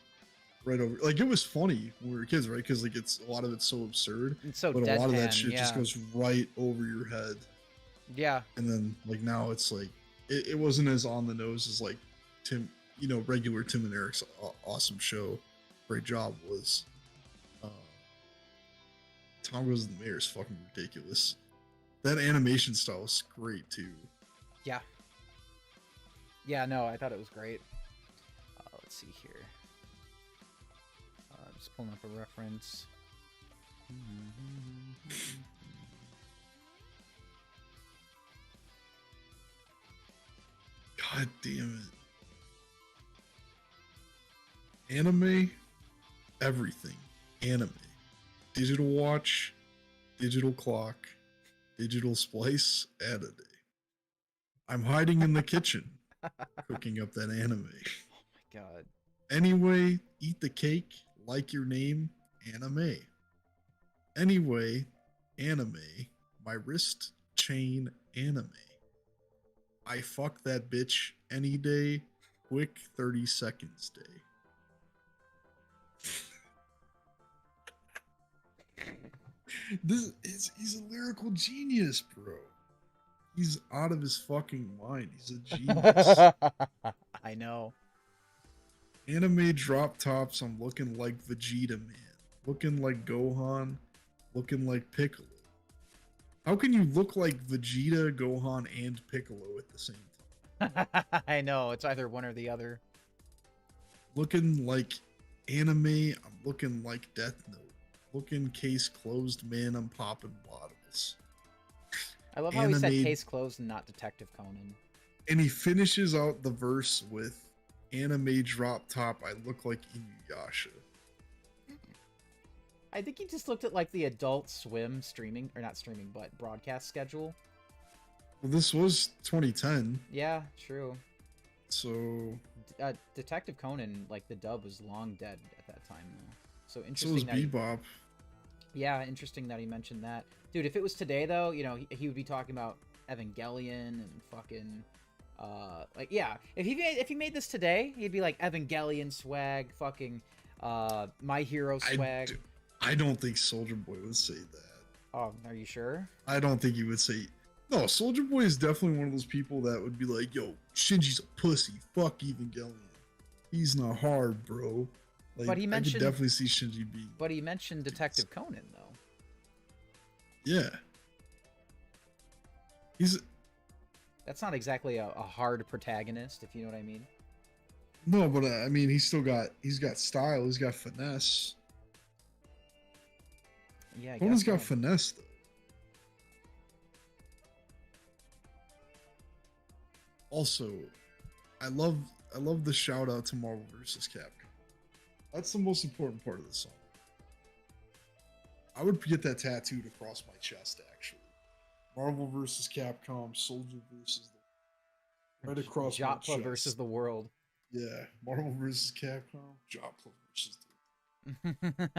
over. Like it was funny when we were kids, right? Because like a lot of it's so absurd. It's so but deadpan, a lot of that shit just goes right over your head. Yeah. And then like now it's like it wasn't as on the nose as like Tim, regular Tim and Eric's awesome show. Great job was. Tom Goes to the Mayor is fucking ridiculous. That animation style is great too. Yeah. Yeah, no, I thought it was great. Let's see here. Just pulling up a reference. God damn it. Anime, everything. Anime. Digital watch, digital clock, digital splice, add a day. I'm hiding in the kitchen, cooking up that anime. Oh my god. Anyway, eat the cake, like your name, anime. Anyway, anime, my wrist, chain, anime. I fuck that bitch any day, quick 30 seconds day. He's a lyrical genius, bro. He's out of his fucking mind. He's a genius. I know. Anime drop tops, I'm looking like Vegeta Man. Looking like Gohan. Looking like Piccolo. How can you look like Vegeta, Gohan, and Piccolo at the same time? I know. It's either one or the other. Looking like anime, I'm looking like Death Note. Looking case closed, man, I'm popping bottles. I love how he said case closed and not Detective Conan. And he finishes out the verse with anime drop top, I look like Inuyasha. I think he just looked at like the Adult Swim streaming, or not streaming, but broadcast schedule. Well, this was 2010. Yeah, true. So Detective Conan, like the dub was long dead at that time though. So interesting. So was Bebop. Yeah, interesting that he mentioned that. Dude, if it was today though, he would be talking about Evangelion and fucking like yeah. If he made this today, he'd be like Evangelion swag, fucking My Hero swag. I don't think Soldier Boy would say that. Oh, are you sure? I don't think he would say. No, Soldier Boy is definitely one of those people that would be like, "Yo, Shinji's a pussy. Fuck Evangelion. He's not hard, bro." Like, but he mentioned, I could definitely see Shinji being. But he mentioned Detective Conan though. Yeah. That's not exactly a hard protagonist, if you know what I mean. No, but I mean, he's got style. He's got finesse. Yeah, Conan's got finesse though. Also, I love the shout out to Marvel vs. Capcom. That's the most important part of the song. I would get that tattooed across my chest, actually. Marvel vs. Capcom, Soldier versus the right across my chest. Jopla versus the world. Yeah, Marvel vs. Capcom, Jopla versus the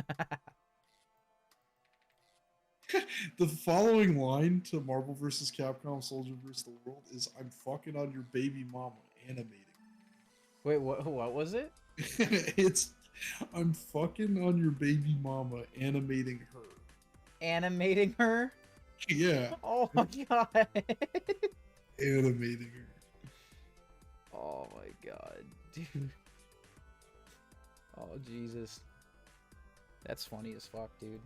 The following line to Marvel vs. Capcom, Soldier vs. the World is "I'm fucking on your baby mama, animating." Wait, what was it? It's "I'm fucking on your baby mama, animating her." Animating her? Yeah. Oh my god. Animating her. Oh my god, dude. Oh Jesus. That's funny as fuck, dude.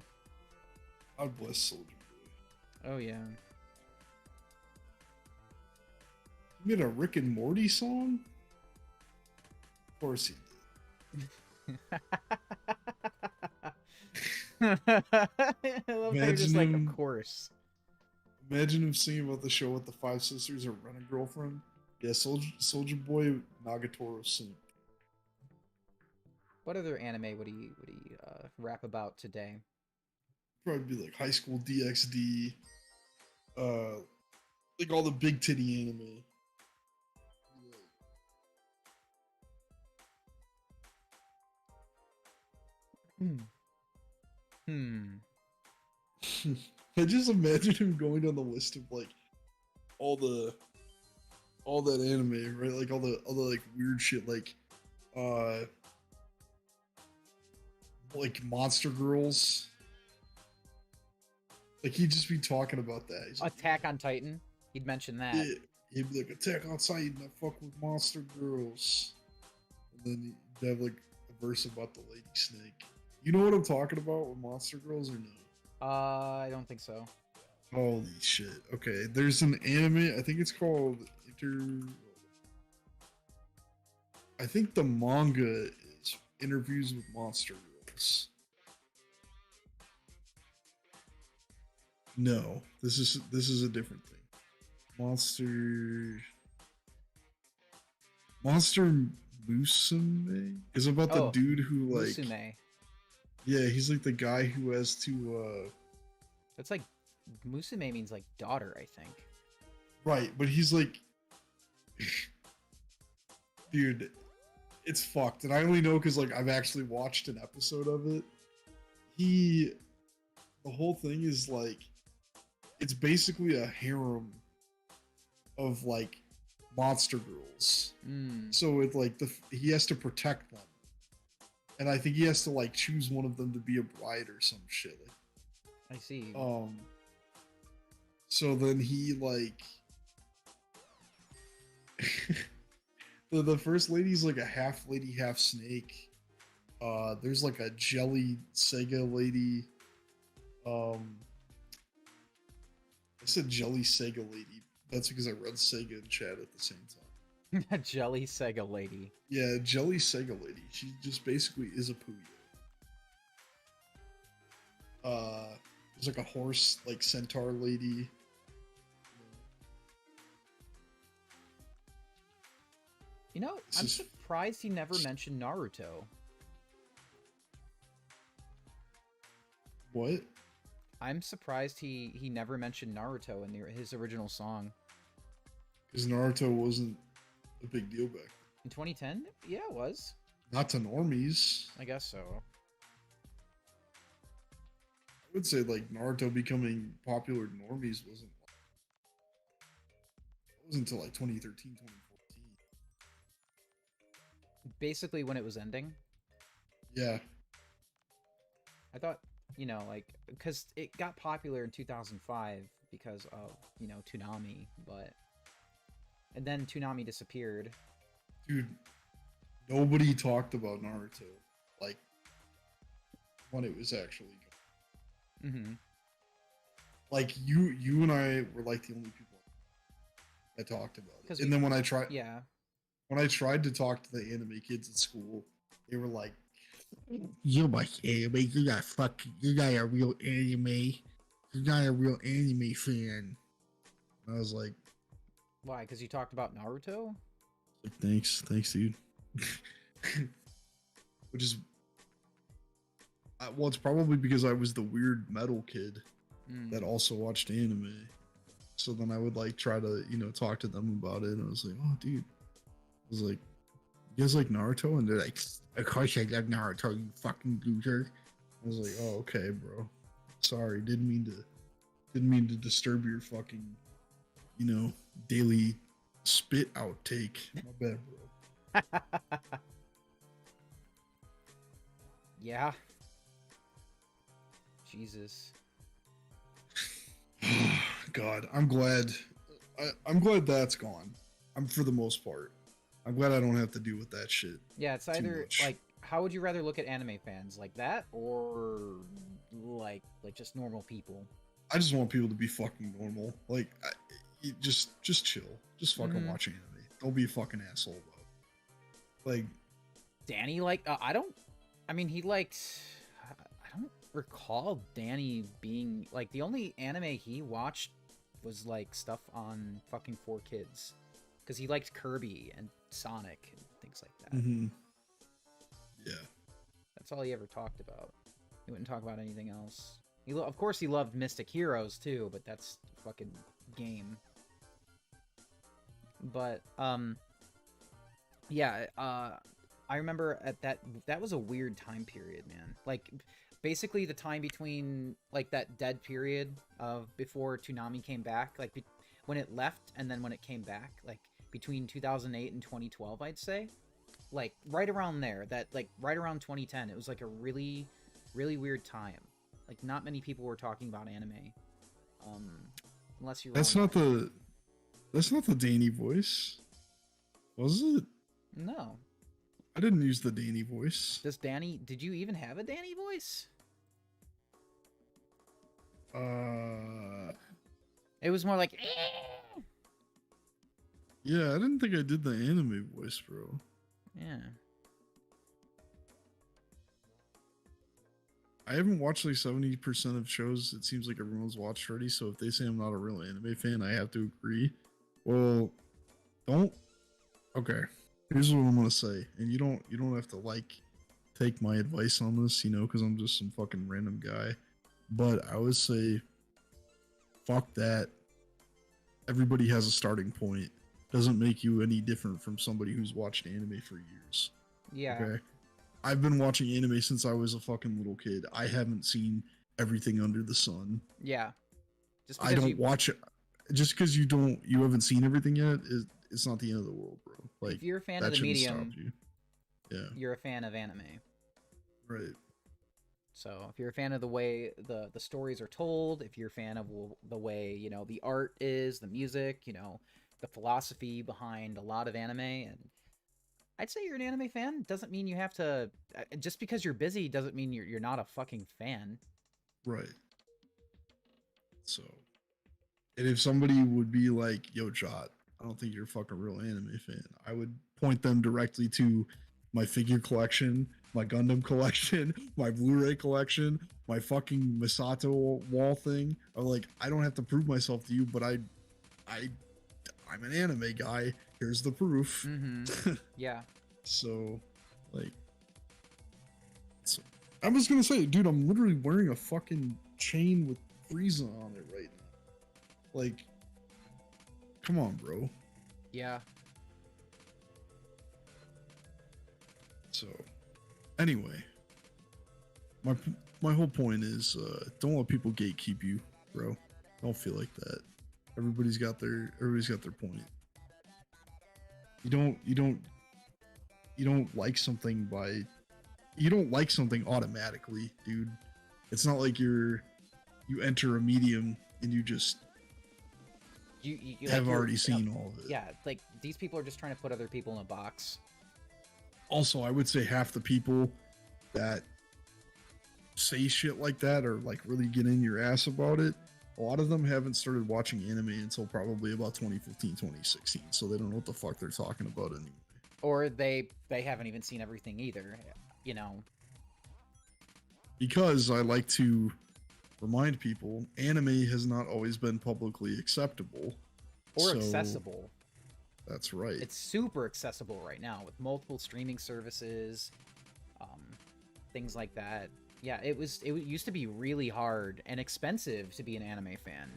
God bless Soldier Boy. Oh yeah. You made a Rick and Morty song? Of course he did. I love how you're just like, of course. Imagine him singing about the show with the five sisters or rent a girlfriend. Yeah, Soldier Boy Nagatoro sing. What other anime would he rap about today? Probably be like High School DxD, uh, like all the big titty anime. Hmm. Hmm. I just imagine him going down the list of like all the all that anime, right? Like all the like weird shit, uh like Monster Girls. Like he'd just be talking about that. He's like, Attack on Titan. He'd mention that. yeah, he'd be like Attack on Titan. I fuck with Monster Girls, and then he'd have like a verse about the Lady Snake. You know what I'm talking about with Monster Girls or no? I don't think so. Holy shit. Okay, there's an anime, I think it's called I think the manga is Interviews with Monster Girls. No, this is a different thing. Monster Musume is about the dude who like Musume. Yeah, he's like the guy who has to That's like Musume means like daughter, I think. right, but he's like dude, it's fucked. And I only know because like I've actually watched an episode of it. The whole thing is like it's basically a harem of like monster girls. So it like he has to protect them. And I think he has to like choose one of them to be a bride or some shit. I see. So then he like the first lady's like a half lady, half snake. There's like a jelly Sega lady. I said jelly Sega lady. That's because I read Sega in chat at the same time. Jelly Sega lady. Yeah, jelly Sega lady. She just basically is a Puyo. There's like a horse, like centaur lady. You know, I'm surprised he never mentioned Naruto. What? I'm surprised he never mentioned Naruto in his original song. Because Naruto wasn't a big deal back then. In 2010? Yeah, it was. Not to normies. I guess so. I would say like Naruto becoming popular to normies wasn't until like 2013, 2014. Basically when it was ending. Yeah. I thought, you know, like, because it got popular in 2005 because of, you know, Toonami, but... And then Toonami disappeared. Dude, nobody talked about Naruto, like, when it was actually going. Mm-hmm. Like, you and I were, like, the only people that talked about it. And then when I tried... Yeah. When I tried to talk to the anime kids at school, they were like, "You watch anime? You got a real anime? You're not a real anime fan." And I was like, "Why? Because you talked about Naruto?" Like, thanks, dude. Which is, well, it's probably because I was the weird metal kid that also watched anime. So then I would like try to, you know, talk to them about it, and I was like, "Oh, dude." I was like, "You guys like Naruto?" And they're like, "Of course I love Naruto, you fucking loser." I was like, "Oh, okay, bro. Sorry, didn't mean to disturb your fucking, you know, daily spit outtake. My bad, bro." Yeah. Jesus. God, I'm glad that's gone. For the most part. I'm glad I don't have to deal with that shit. Yeah, it's either like, how would you rather look at anime fans, like that, or like just normal people? I just want people to be fucking normal. Like, just chill. Just fucking watch anime. Don't be a fucking asshole about it. Like, Danny, like, I don't recall Danny being like, the only anime he watched was like stuff on fucking 4Kids, because he liked Kirby and Sonic and things like that. Mm-hmm. Yeah. That's all he ever talked about. He wouldn't talk about anything else. Of course, he loved Mystic Heroes too, but that's a fucking game. But yeah. I remember at that was a weird time period, man. Like, basically the time between like that dead period of before Toonami came back, like when it left and then when it came back, like between 2008 and 2012, I'd say. Like right around there, that like right around 2010, it was like a really, really weird time. Like not many people were talking about anime, unless you're. That's not the Danny voice, was it? No. I didn't use the Danny voice. Did you even have a Danny voice? It was more like. Yeah, I didn't think I did the anime voice, bro. Yeah. I haven't watched like 70% of shows. It seems like everyone's watched already. So if they say I'm not a real anime fan, I have to agree. Well, don't. Okay. Here's what I'm gonna say, and you don't have to like take my advice on this, you know, because I'm just some fucking random guy. But I would say, fuck that. Everybody has a starting point. Doesn't make you any different from somebody who's watched anime for years. Yeah. Okay. I've been watching anime since I was a fucking little kid. I haven't seen everything under the sun. Yeah. I don't watch it. Just because you haven't seen everything yet, it's not the end of the world, bro. Like, if you're a fan of the medium, yeah, you're a fan of anime. Right. So if you're a fan of the way the stories are told, if you're a fan of the way, you know, the art is, the music, you know, the philosophy behind a lot of anime, and I'd say you're an anime fan. Doesn't mean you have to. Just because you're busy doesn't mean you're not a fucking fan. Right. So, and if somebody would be like, "Yo, Jot, I don't think you're a fucking real anime fan," I would point them directly to my figure collection, my Gundam collection, my Blu-ray collection, my fucking Misato wall thing. Or like, I don't have to prove myself to you, but I'm an anime guy. Here's the proof. Mm-hmm. Yeah. So, like, I was gonna say, dude, I'm literally wearing a fucking chain with Frieza on it right now. Like, come on, bro. Yeah. So, anyway, my whole point is, don't let people gatekeep you, bro. Don't feel like that. Everybody's got their point. You don't like something automatically, dude. It's not like you enter a medium and you just you have already seen all of it. Yeah, like these people are just trying to put other people in a box. Also, I would say half the people that say shit like that or like really get in your ass about it, a lot of them haven't started watching anime until probably about 2015, 2016, so they don't know what the fuck they're talking about anyway. Or they haven't even seen everything either, you know. Because I like to remind people, anime has not always been publicly acceptable. Or accessible. That's right. It's super accessible right now with multiple streaming services, things like that. Yeah, it used to be really hard and expensive to be an anime fan.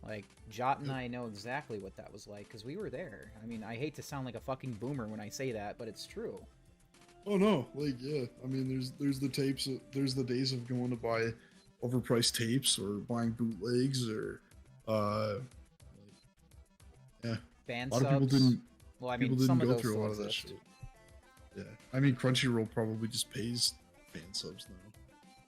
Like, Jot and I know exactly what that was like, because we were there. I mean, I hate to sound like a fucking boomer when I say that, but it's true. Oh no, like, yeah. I mean, there's the tapes, there's the days of going to buy overpriced tapes or buying bootlegs or, yeah. Fan a lot subs. of people didn't. Well, I mean, people some didn't of go those through a lot still of that exist. shit. Yeah, I mean, Crunchyroll probably just pays fan subs now.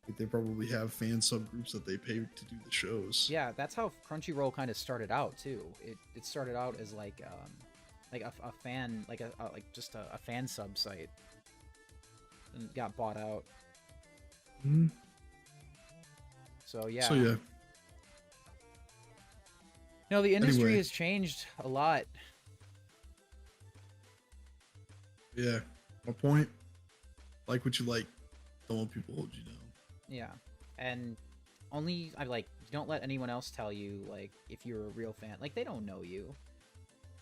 Like, they probably have fan subgroups that they pay to do the shows. Yeah, that's how Crunchyroll kind of started out too. It started out as like a fan, like just a fan sub site, and it got bought out. Mm-hmm. So yeah. So yeah. No, the industry Anyway. has changed a lot. Yeah. My point. Like what you like. Don't let people hold you down. Yeah, and I like, don't let anyone else tell you, like, if you're a real fan. Like, they don't know you.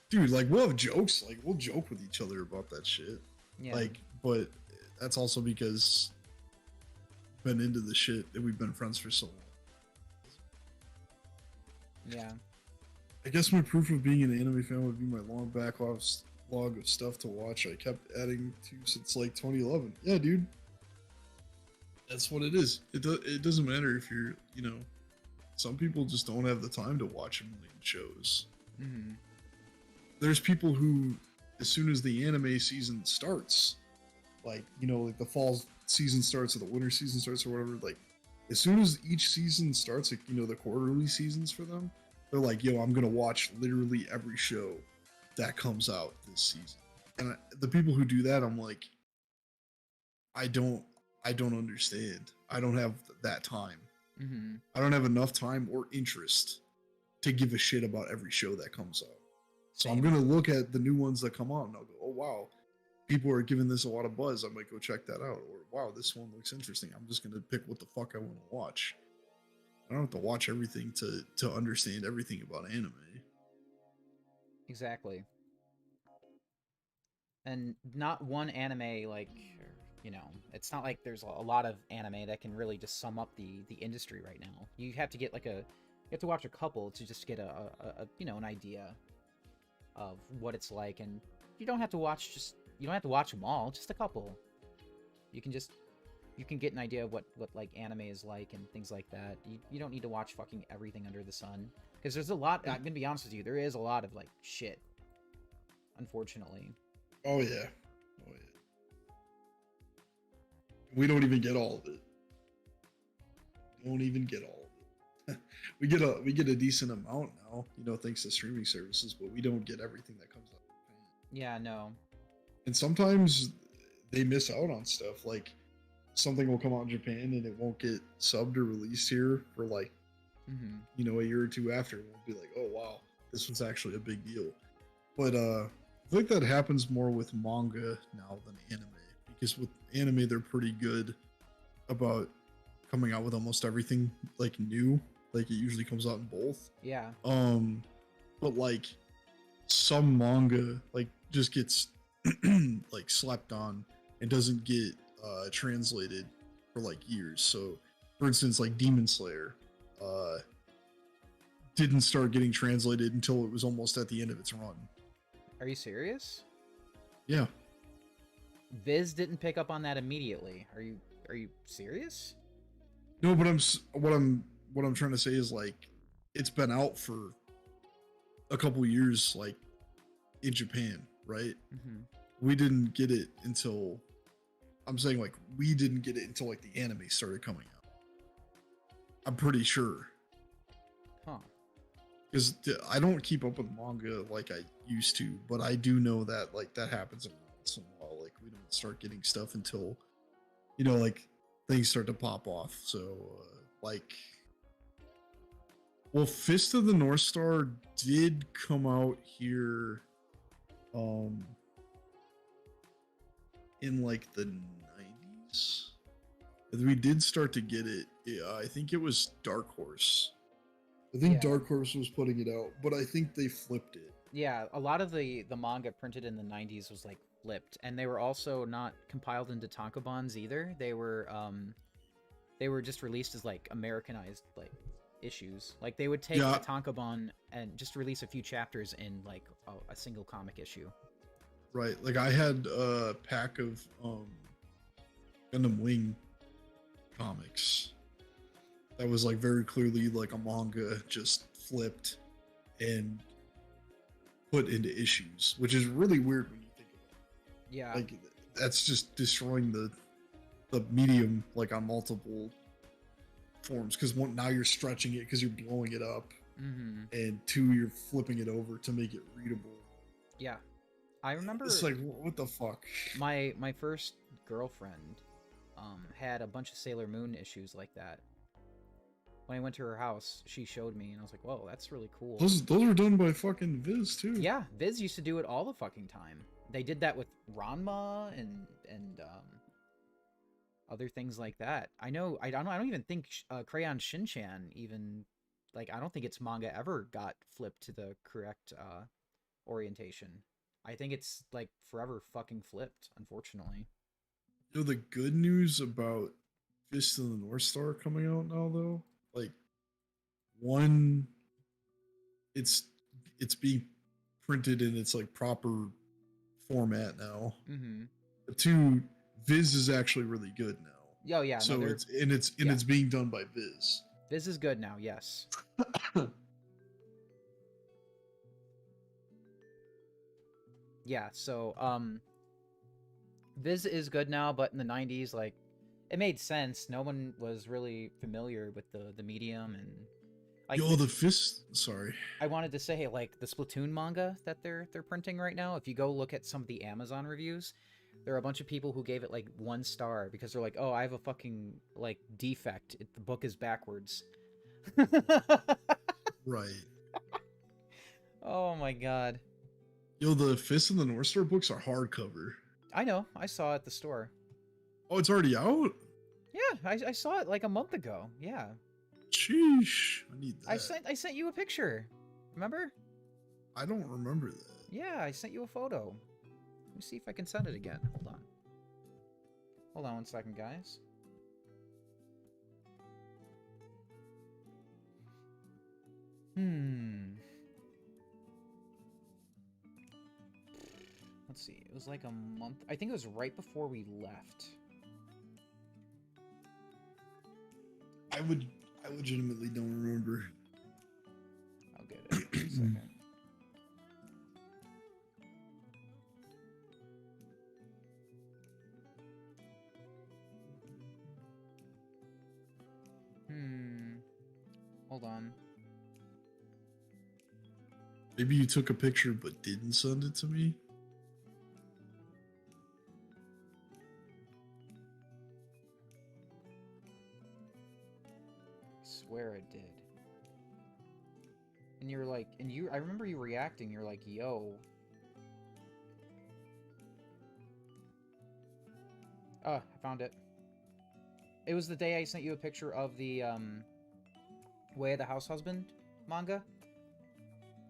Dude, like, we'll have jokes. Like, we'll joke with each other about that shit. Yeah. Like, but that's also because been into the shit and we've been friends for so long. Yeah. I guess my proof of being an anime fan would be my long backlog of stuff to watch. I kept adding to since like 2011. Yeah, dude. That's what it is. It doesn't matter if you're, you know, some people just don't have the time to watch a million shows. Mm-hmm. There's people who, as soon as the anime season starts, like, you know, like the fall season starts or the winter season starts or whatever, like, as soon as each season starts, like, you know, the quarterly seasons for them, they're like, yo, I'm gonna watch literally every show that comes out this season. And the people who do that, I'm like, I don't understand. I don't have that time. Mm-hmm. I don't have enough time or interest to give a shit about every show that comes out. So I'm gonna look at the new ones that come out and I'll go, oh wow, people are giving this a lot of buzz. I might go check that out. Or wow, this one looks interesting. I'm just gonna pick what the fuck I want to watch. I don't have to watch everything to understand everything about anime. Exactly. And not one anime, like, you know, it's not like there's a lot of anime that can really just sum up the industry right now. You have to get like you have to watch a couple to just get a you know, an idea of what it's like. And you don't have to watch them all, just a couple. You can get an idea of what like anime is like and things like that. You don't need to watch fucking everything under the sun, because there's a lot. I'm gonna be honest with you, there is a lot of like shit, unfortunately. Oh yeah. Oh yeah. We don't even get all of it. Don't even get all of it. we get a decent amount now, you know, thanks to streaming services, but we don't get everything that comes out. Yeah, no. And sometimes they miss out on stuff. Like, something will come out in Japan and it won't get subbed or released here for like, you know, a year or two after. It won't be like, oh wow, this was actually a big deal. But I think that happens more with manga now than anime, because with anime they're pretty good about coming out with almost everything like new. Like, it usually comes out in both. Yeah. But like some manga like just gets like slept on and doesn't get translated for like years. So for instance, like Demon Slayer didn't start getting translated until it was almost at the end of its run. Are you serious? Yeah. Viz didn't pick up on that immediately. Are you serious? No, but what I'm trying to say is, like, it's been out for a couple years, like, in Japan, right? We didn't get it until, I'm saying, like, we didn't get it until like the anime started coming out. I'm pretty sure. Huh. Because I don't keep up with manga like I used to, but I do know that like that happens every once in a while. Like, we don't start getting stuff until, you know, like things start to pop off. So like, well, Fist of the North Star did come out here in like the 90s. We did start to get it. Yeah, I think it was Dark Horse. I think Dark Horse was putting it out, but I think they flipped it. Yeah, a lot of the manga printed in the 90s was like flipped, and they were also not compiled into tankobons either. They were just released as like Americanized like issues. Like, they would take a tankobon and just release a few chapters in like a single comic issue. Right. Like, I had a pack of Gundam Wing comics that was like very clearly like a manga just flipped and put into issues, which is really weird when you think about it. Yeah. Like, that's just destroying the medium like on multiple forms, because one, now you're stretching it because you're blowing it up, and two, you're flipping it over to make it readable. Yeah. I remember it's like, what the fuck? My first girlfriend had a bunch of Sailor Moon issues like that. When I went to her house, she showed me, and I was like, whoa, that's really cool. Those were done by fucking Viz, too. Yeah, Viz used to do it all the fucking time. They did that with Ranma and other things like that. I know I don't even think Crayon Shin-chan even, like, I don't think its manga ever got flipped to the correct orientation. I think it's like forever fucking flipped, unfortunately. You know the good news about Fist of the North Star coming out now though? Like one it's it's being printed in its like proper format now. Mm-hmm. But two, Viz is actually really good now. Oh yeah, So no, it's being done by Viz. Viz is good now, yes. Yeah, so Viz is good now, but in the 90s, like, it made sense. No one was really familiar with the medium, and like, Yo, the Fist. Sorry, I wanted to say, like, the Splatoon manga that they're printing right now. If you go look at some of the Amazon reviews, there are a bunch of people who gave it like 1 star because they're like, "Oh, I have a fucking like defect. The book is backwards." right. Oh my god. Yo, the Fist of the North Star books are hardcover. I know. I saw it at the store. Oh, it's already out? Yeah, I saw it like a month ago. Yeah. Sheesh. I need that. I sent you a picture. Remember? I don't remember that. Yeah, I sent you a photo. Let me see if I can send it again. Hold on. Hold on 1 second, guys. Let's see. It was like a month. I think it was right before we left. I legitimately don't remember. I'll get it in a second. Hold on. Maybe you took a picture but didn't send it to me? I swear I did. And you're like, I remember you reacting, you're like, yo. Oh, I found it. It was the day I sent you a picture of the, Way of the House Husband manga.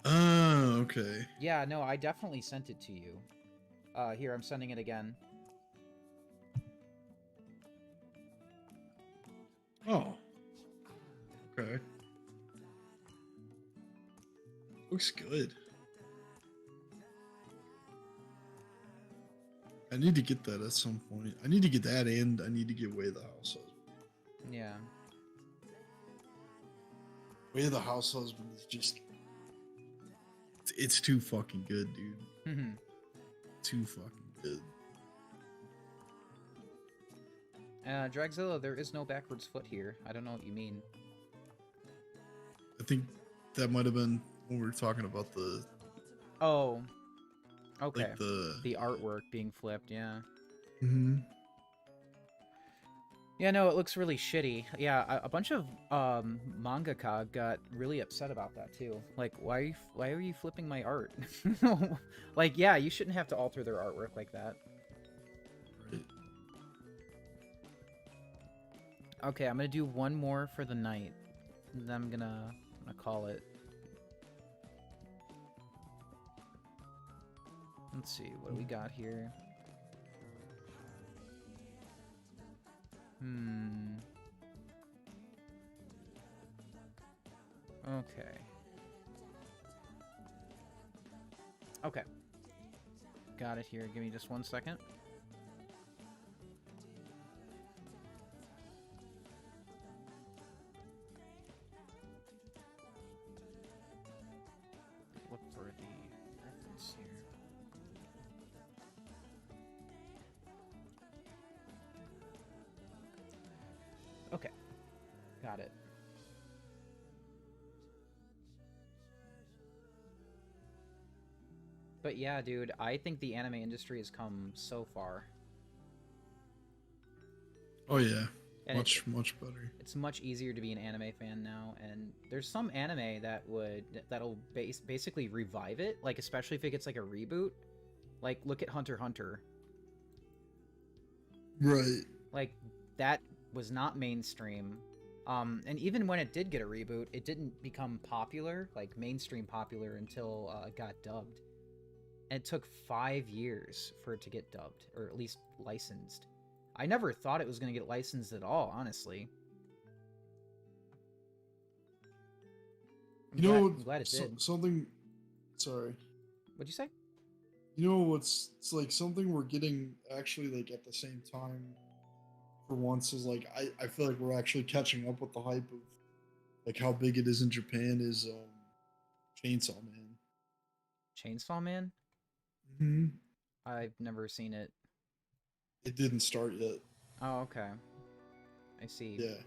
Oh, okay. Yeah, no, I definitely sent it to you. Here, I'm sending it again. Oh. Okay. Looks good. I need to get that at some point. I need to get that and I need to get Way of the House Husband. Yeah. Way of the House Husband is just... It's too fucking good, dude. Too fucking good. Dragzilla, there is no backwards foot here. I don't know what you mean. I think that might have been when we were talking about the... Oh. Okay. Like the artwork being flipped, yeah. Mm-hmm. Yeah, no, it looks really shitty. Yeah, a bunch of mangaka got really upset about that too. Like, why are you flipping my art? Like, yeah, you shouldn't have to alter their artwork like that. Right. Okay, I'm gonna do one more for the night. And then I'm gonna call it. Let's see, what do we got here? Okay. Okay. Got it here. Give me just 1 second. Look for the reference here. Okay. Got it. But yeah, dude, I think the anime industry has come so far. Oh yeah, And much better. It's much easier to be an anime fan now, and there's some anime that'll basically revive it, like especially if it gets like a reboot. Like look at Hunter x Hunter. Right. Like that was not mainstream. And even when it did get a reboot, it didn't become popular, like mainstream popular, until it got dubbed. And it took 5 years for it to get dubbed, or at least licensed. I never thought it was going to get licensed at all, honestly. I'm glad it did. Something. Sorry. What'd you say? You know it's like something we're getting actually like at the same time. For once, is like I feel like we're actually catching up with the hype of like how big it is in Japan is Chainsaw Man. Chainsaw Man? Hmm. I've never seen it. It didn't start yet. Oh, okay. I see. Yeah.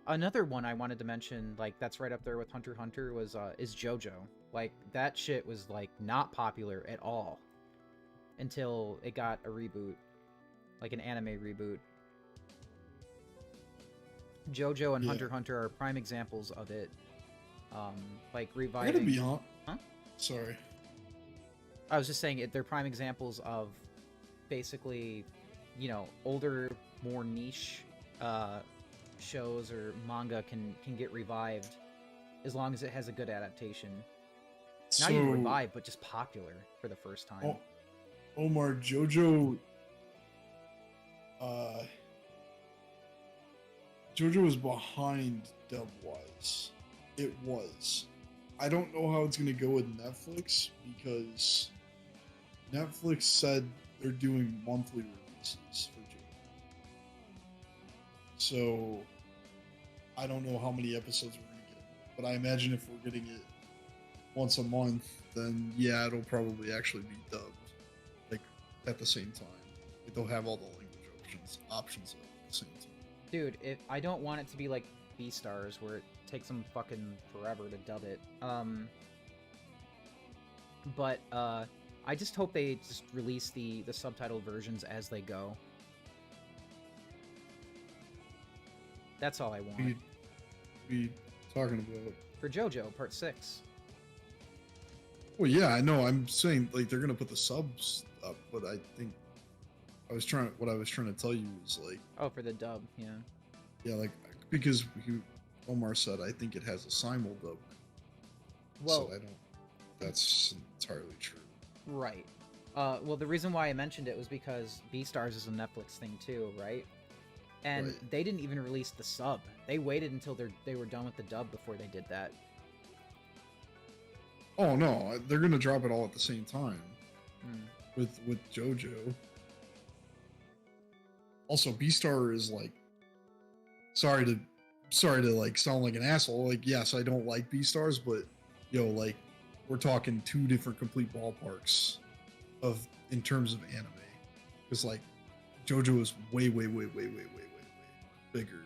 Another one I wanted to mention, like that's right up there with Hunter x Hunter, was is JoJo. Like that shit was like not popular at all until it got a reboot, like an anime reboot. JoJo and Hunter x Hunter are prime examples of it. Like reviving. I gotta be honest. Huh? Sorry. I was just saying they're prime examples of basically, you know, older, more niche shows or manga can get revived as long as it has a good adaptation. Not even revived, but just popular for the first time. Omar, JoJo JoJo was behind dub-wise. It was. I don't know how it's going to go with Netflix because Netflix said they're doing monthly releases for JoJo. So I don't know how many episodes we're going to get. But I imagine if we're getting it once a month, then yeah, it'll probably actually be dubbed. Like at the same time. Like, they'll have all the language options at the same time. Dude, I don't want it to be like Beastars where it takes them fucking forever to dub it. But I just hope they just release the subtitled versions as they go. That's all I want. What are you talking about? For JoJo Part 6. Well, yeah, I know. I'm saying like they're gonna put the subs up, but I think what I was trying to tell you is like, oh, for the dub, yeah. Yeah, like because Omar said I think it has a simul dub. Well, so I don't. That's entirely true. Right. Well, the reason why I mentioned it was because Beastars is a Netflix thing too, right? And they didn't even release the sub. They waited until they were done with the dub before they did that. Oh no, they're gonna drop it all at the same time with JoJo. Also, Beastar is like, sorry to like sound like an asshole. Like, yes, I don't like Beastars, but like we're talking two different complete ballparks in terms of anime. Because like JoJo is way bigger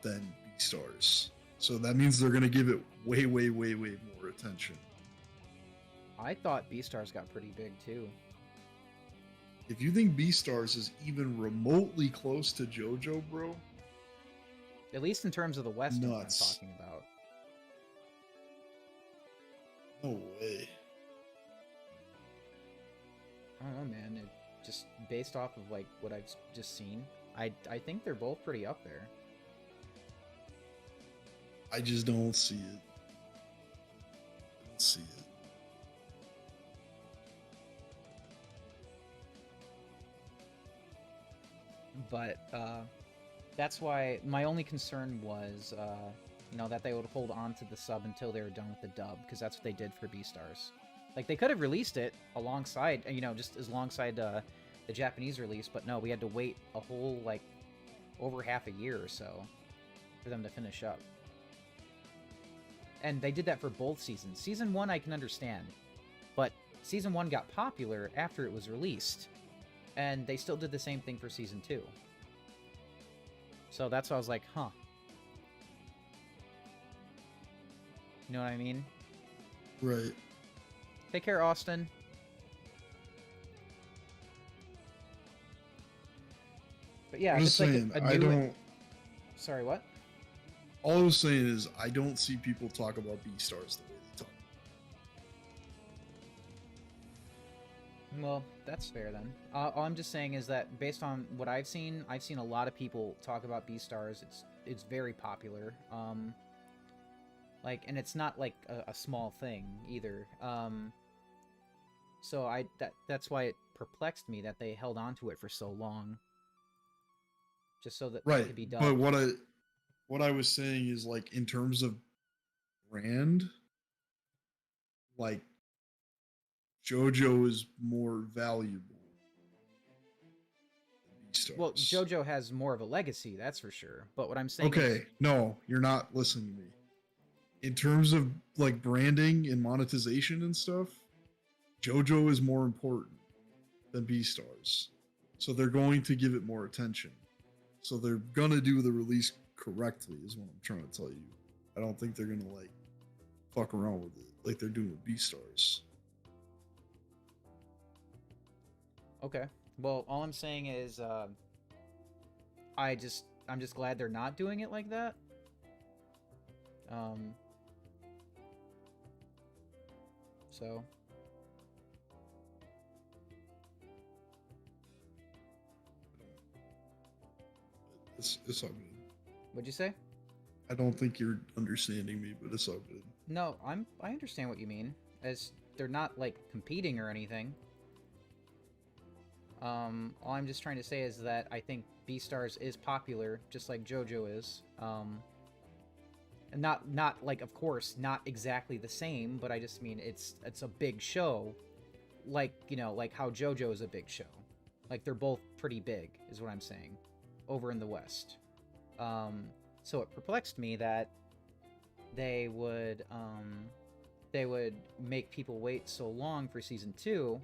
than Beastars, so that means they're gonna give it way more attention. I thought Beastars got pretty big too. If you think Beastars is even remotely close to JoJo, bro, at least in terms of the West, I'm talking about. No way. I don't know, man. It just based off of like what I've just seen, I think they're both pretty up there. I just don't see it. I don't see it. But that's why my only concern was, that they would hold on to the sub until they were done with the dub, because that's what they did for Beastars. Like, they could have released it alongside, just as alongside the Japanese release, but no, we had to wait a whole, like, over half a year or so for them to finish up. And they did that for both seasons. Season 1 I can understand, but Season 1 got popular after it was released. And they still did the same thing for Season 2. So that's why I was like, huh. You know what I mean? Right. Take care, Austin. But yeah, it's saying, like a new... Sorry, what? All I was saying is I don't see people talk about Beastars the way they talk. Well, that's fair then. All I'm just saying is that based on what I've seen a lot of people talk about Beastars. It's very popular. Like, and it's not like a small thing either. So that's why it perplexed me that they held on to it for so long, just so that it Right. could be But dubbed. what I was saying is like in terms of brand, like JoJo is more valuable than Well, Beastars. JoJo has more of a legacy, that's for sure. But what I'm saying is, Okay, no, you're not listening to me. In terms of like branding and monetization and stuff, JoJo is more important than Beastars. So they're going to give it more attention. So they're gonna do the release correctly, is what I'm trying to tell you. I don't think they're gonna like fuck around with it like they're doing with Beastars. okay. Well, all I'm saying is, I'm just glad they're not doing it like that. Um, so It's all good. what'd you say? I don't think you're understanding me, but it's all good. No, I understand what you mean. As they're not like competing or anything. All I'm just trying to say is that I think Beastars is popular, just like JoJo is. And not like, of course, not exactly the same, but I just mean it's a big show, like, you know, like how JoJo is a big show. Like, they're both pretty big, is what I'm saying, over in the West. So it perplexed me that they would they would make people wait so long for season 2,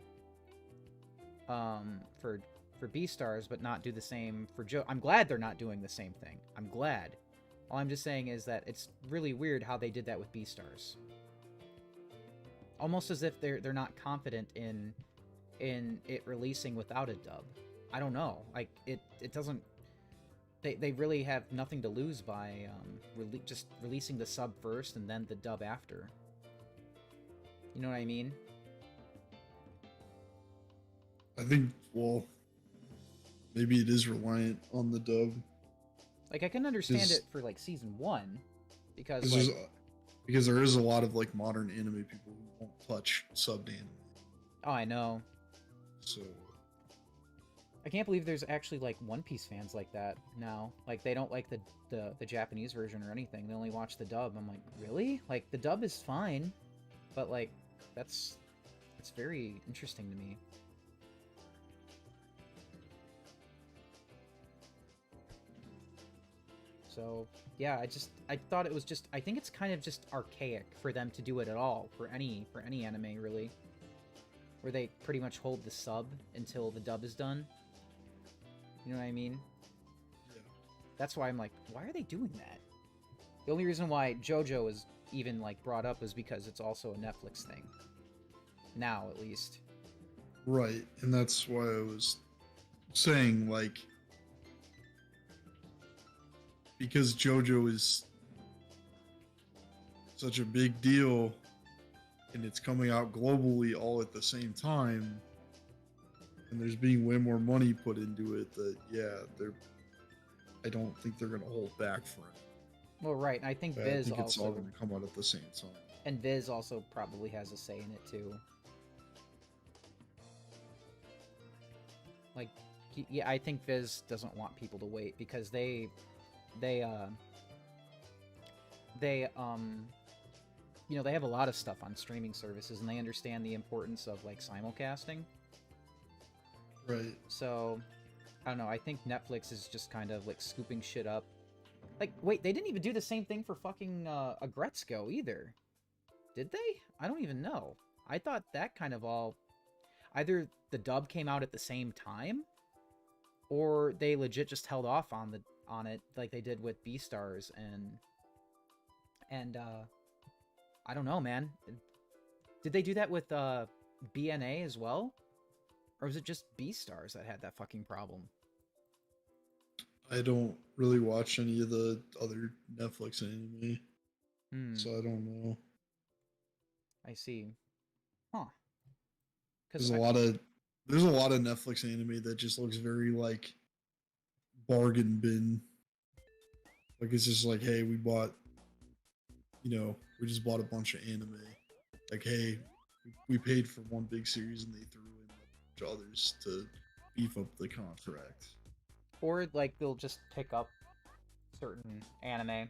for Beastars, but not do the same for Joe. I'm glad they're not doing the same thing. I'm glad. All I'm just saying is that it's really weird how they did that with Beastars. Almost as if they're not confident in it releasing without a dub. I don't know. Like, it doesn't. They really have nothing to lose by just releasing the sub first and then the dub after. You know what I mean? I think, well, maybe it is reliant on the dub. Like, I can understand Is it for like season 1 because because like, because there is a lot of like modern anime people who won't touch subbed anime. oh, I know. So I can't believe there's actually like One Piece fans like that now. Like, they don't like the Japanese version or anything. They only watch the dub. I'm like, really? Like, the dub is fine, but like, it's very interesting to me. So yeah, I thought it was just, I think it's kind of just archaic for them to do it at all for any anime really, where they pretty much hold the sub until the dub is done. You know what I mean? yeah. That's why I'm like, why are they doing that? The only reason why JoJo is even like brought up is because it's also a Netflix thing. Now, at least. Right, and that's why I was saying like because JoJo is such a big deal and it's coming out globally all at the same time and there's being way more money put into it that yeah, I don't think they're gonna hold back for it. Well, right, and I think I Viz think it's all also, gonna come out at the same time. and Viz also probably has a say in it too. Like, yeah, I think Viz doesn't want people to wait because they they you know, they have a lot of stuff on streaming services and they understand the importance of like simulcasting. Right. So I don't know, I think Netflix is just kind of like scooping shit up. Like, wait, they didn't even do the same thing for fucking Agretzko either, did they? I don't even know. I thought that kind of all, either the dub came out at the same time or they legit just held off on it like they did with Beastars and I don't know, man. Did they do that with BNA as well? Or was it just Beastars that had that fucking problem? I don't really watch any of the other Netflix anime, Hmm, so I don't know. I see. Huh. Cuz There's a lot of There's a lot of Netflix anime that just looks very like bargain bin. Like it's just like, hey, we just bought a bunch of anime. Like, hey, we paid for one big series and they threw in a bunch of others to beef up the contract. Or like they'll just pick up certain anime,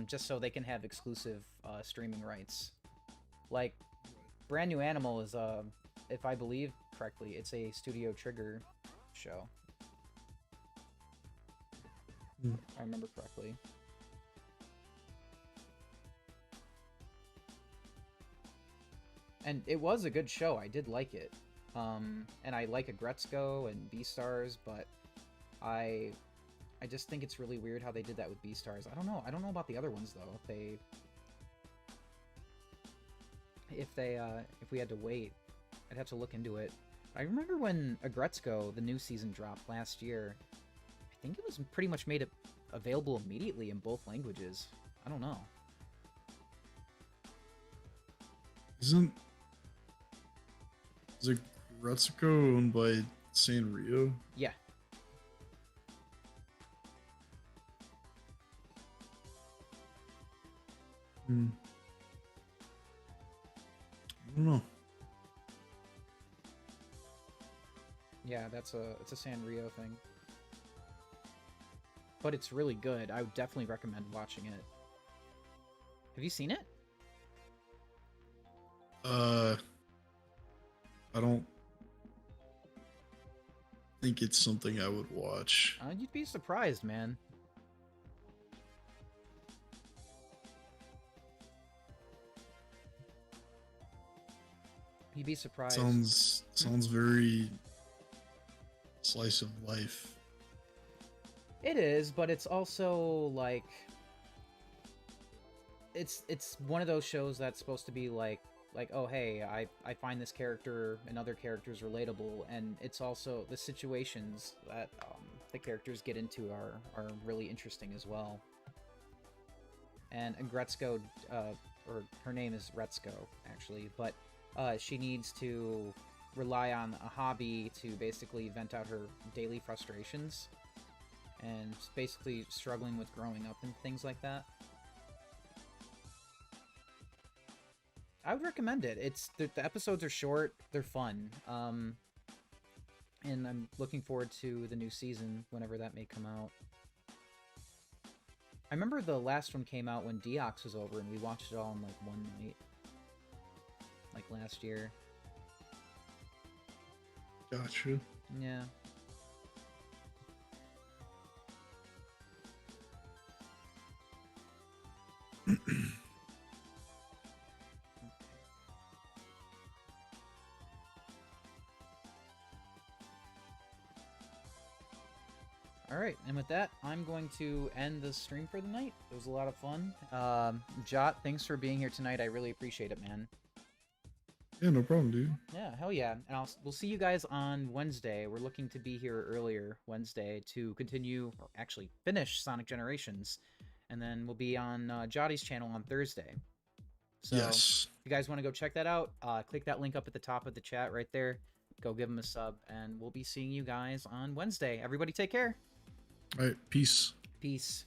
just so they can have exclusive streaming rights. Like Brand New Animal is if I believe correctly, it's a Studio Trigger show. Hmm. If I remember correctly. And it was a good show. I did like it. And I like Agretzko and Beastars, but I just think it's really weird how they did that with Beastars. I don't know. I don't know about the other ones though. If we had to wait, I'd have to look into it. I remember when Agretzko, the new season, dropped last year. I think it was pretty much made available immediately in both languages. I don't know. Is it Retsuko owned by Sanrio? Yeah. Hmm. I don't know. Yeah, it's a Sanrio thing. But it's really good. I would definitely recommend watching it. Have you seen it? I don't think it's something I would watch. You'd be surprised, man. You'd be surprised. Sounds very slice of life. It is, but it's also like it's one of those shows that's supposed to be like oh hey, I find this character and other characters relatable, and it's also the situations that the characters get into are really interesting as well. And Gretzko, or her name is Retsuko actually, but she needs to rely on a hobby to basically vent out her daily frustrations, and basically struggling with growing up and things like that. I would recommend it. The episodes are short, they're fun, and I'm looking forward to the new season whenever that may come out. I remember the last one came out when Deox was over, and we watched it all in like one night, like last year. Gotcha. Yeah. Alright, and with that, I'm going to end the stream for the night. It was a lot of fun. Jot, thanks for being here tonight. I really appreciate it, man. Yeah, no problem, dude. Yeah, hell yeah. And we'll see you guys on Wednesday. We're looking to be here earlier Wednesday to continue, or actually finish Sonic Generations. And then we'll be on Jotty's channel on Thursday. So yes. if you guys want to go check that out, click that link up at the top of the chat right there. Go give him a sub, and we'll be seeing you guys on Wednesday. Everybody take care. All right, peace. Peace.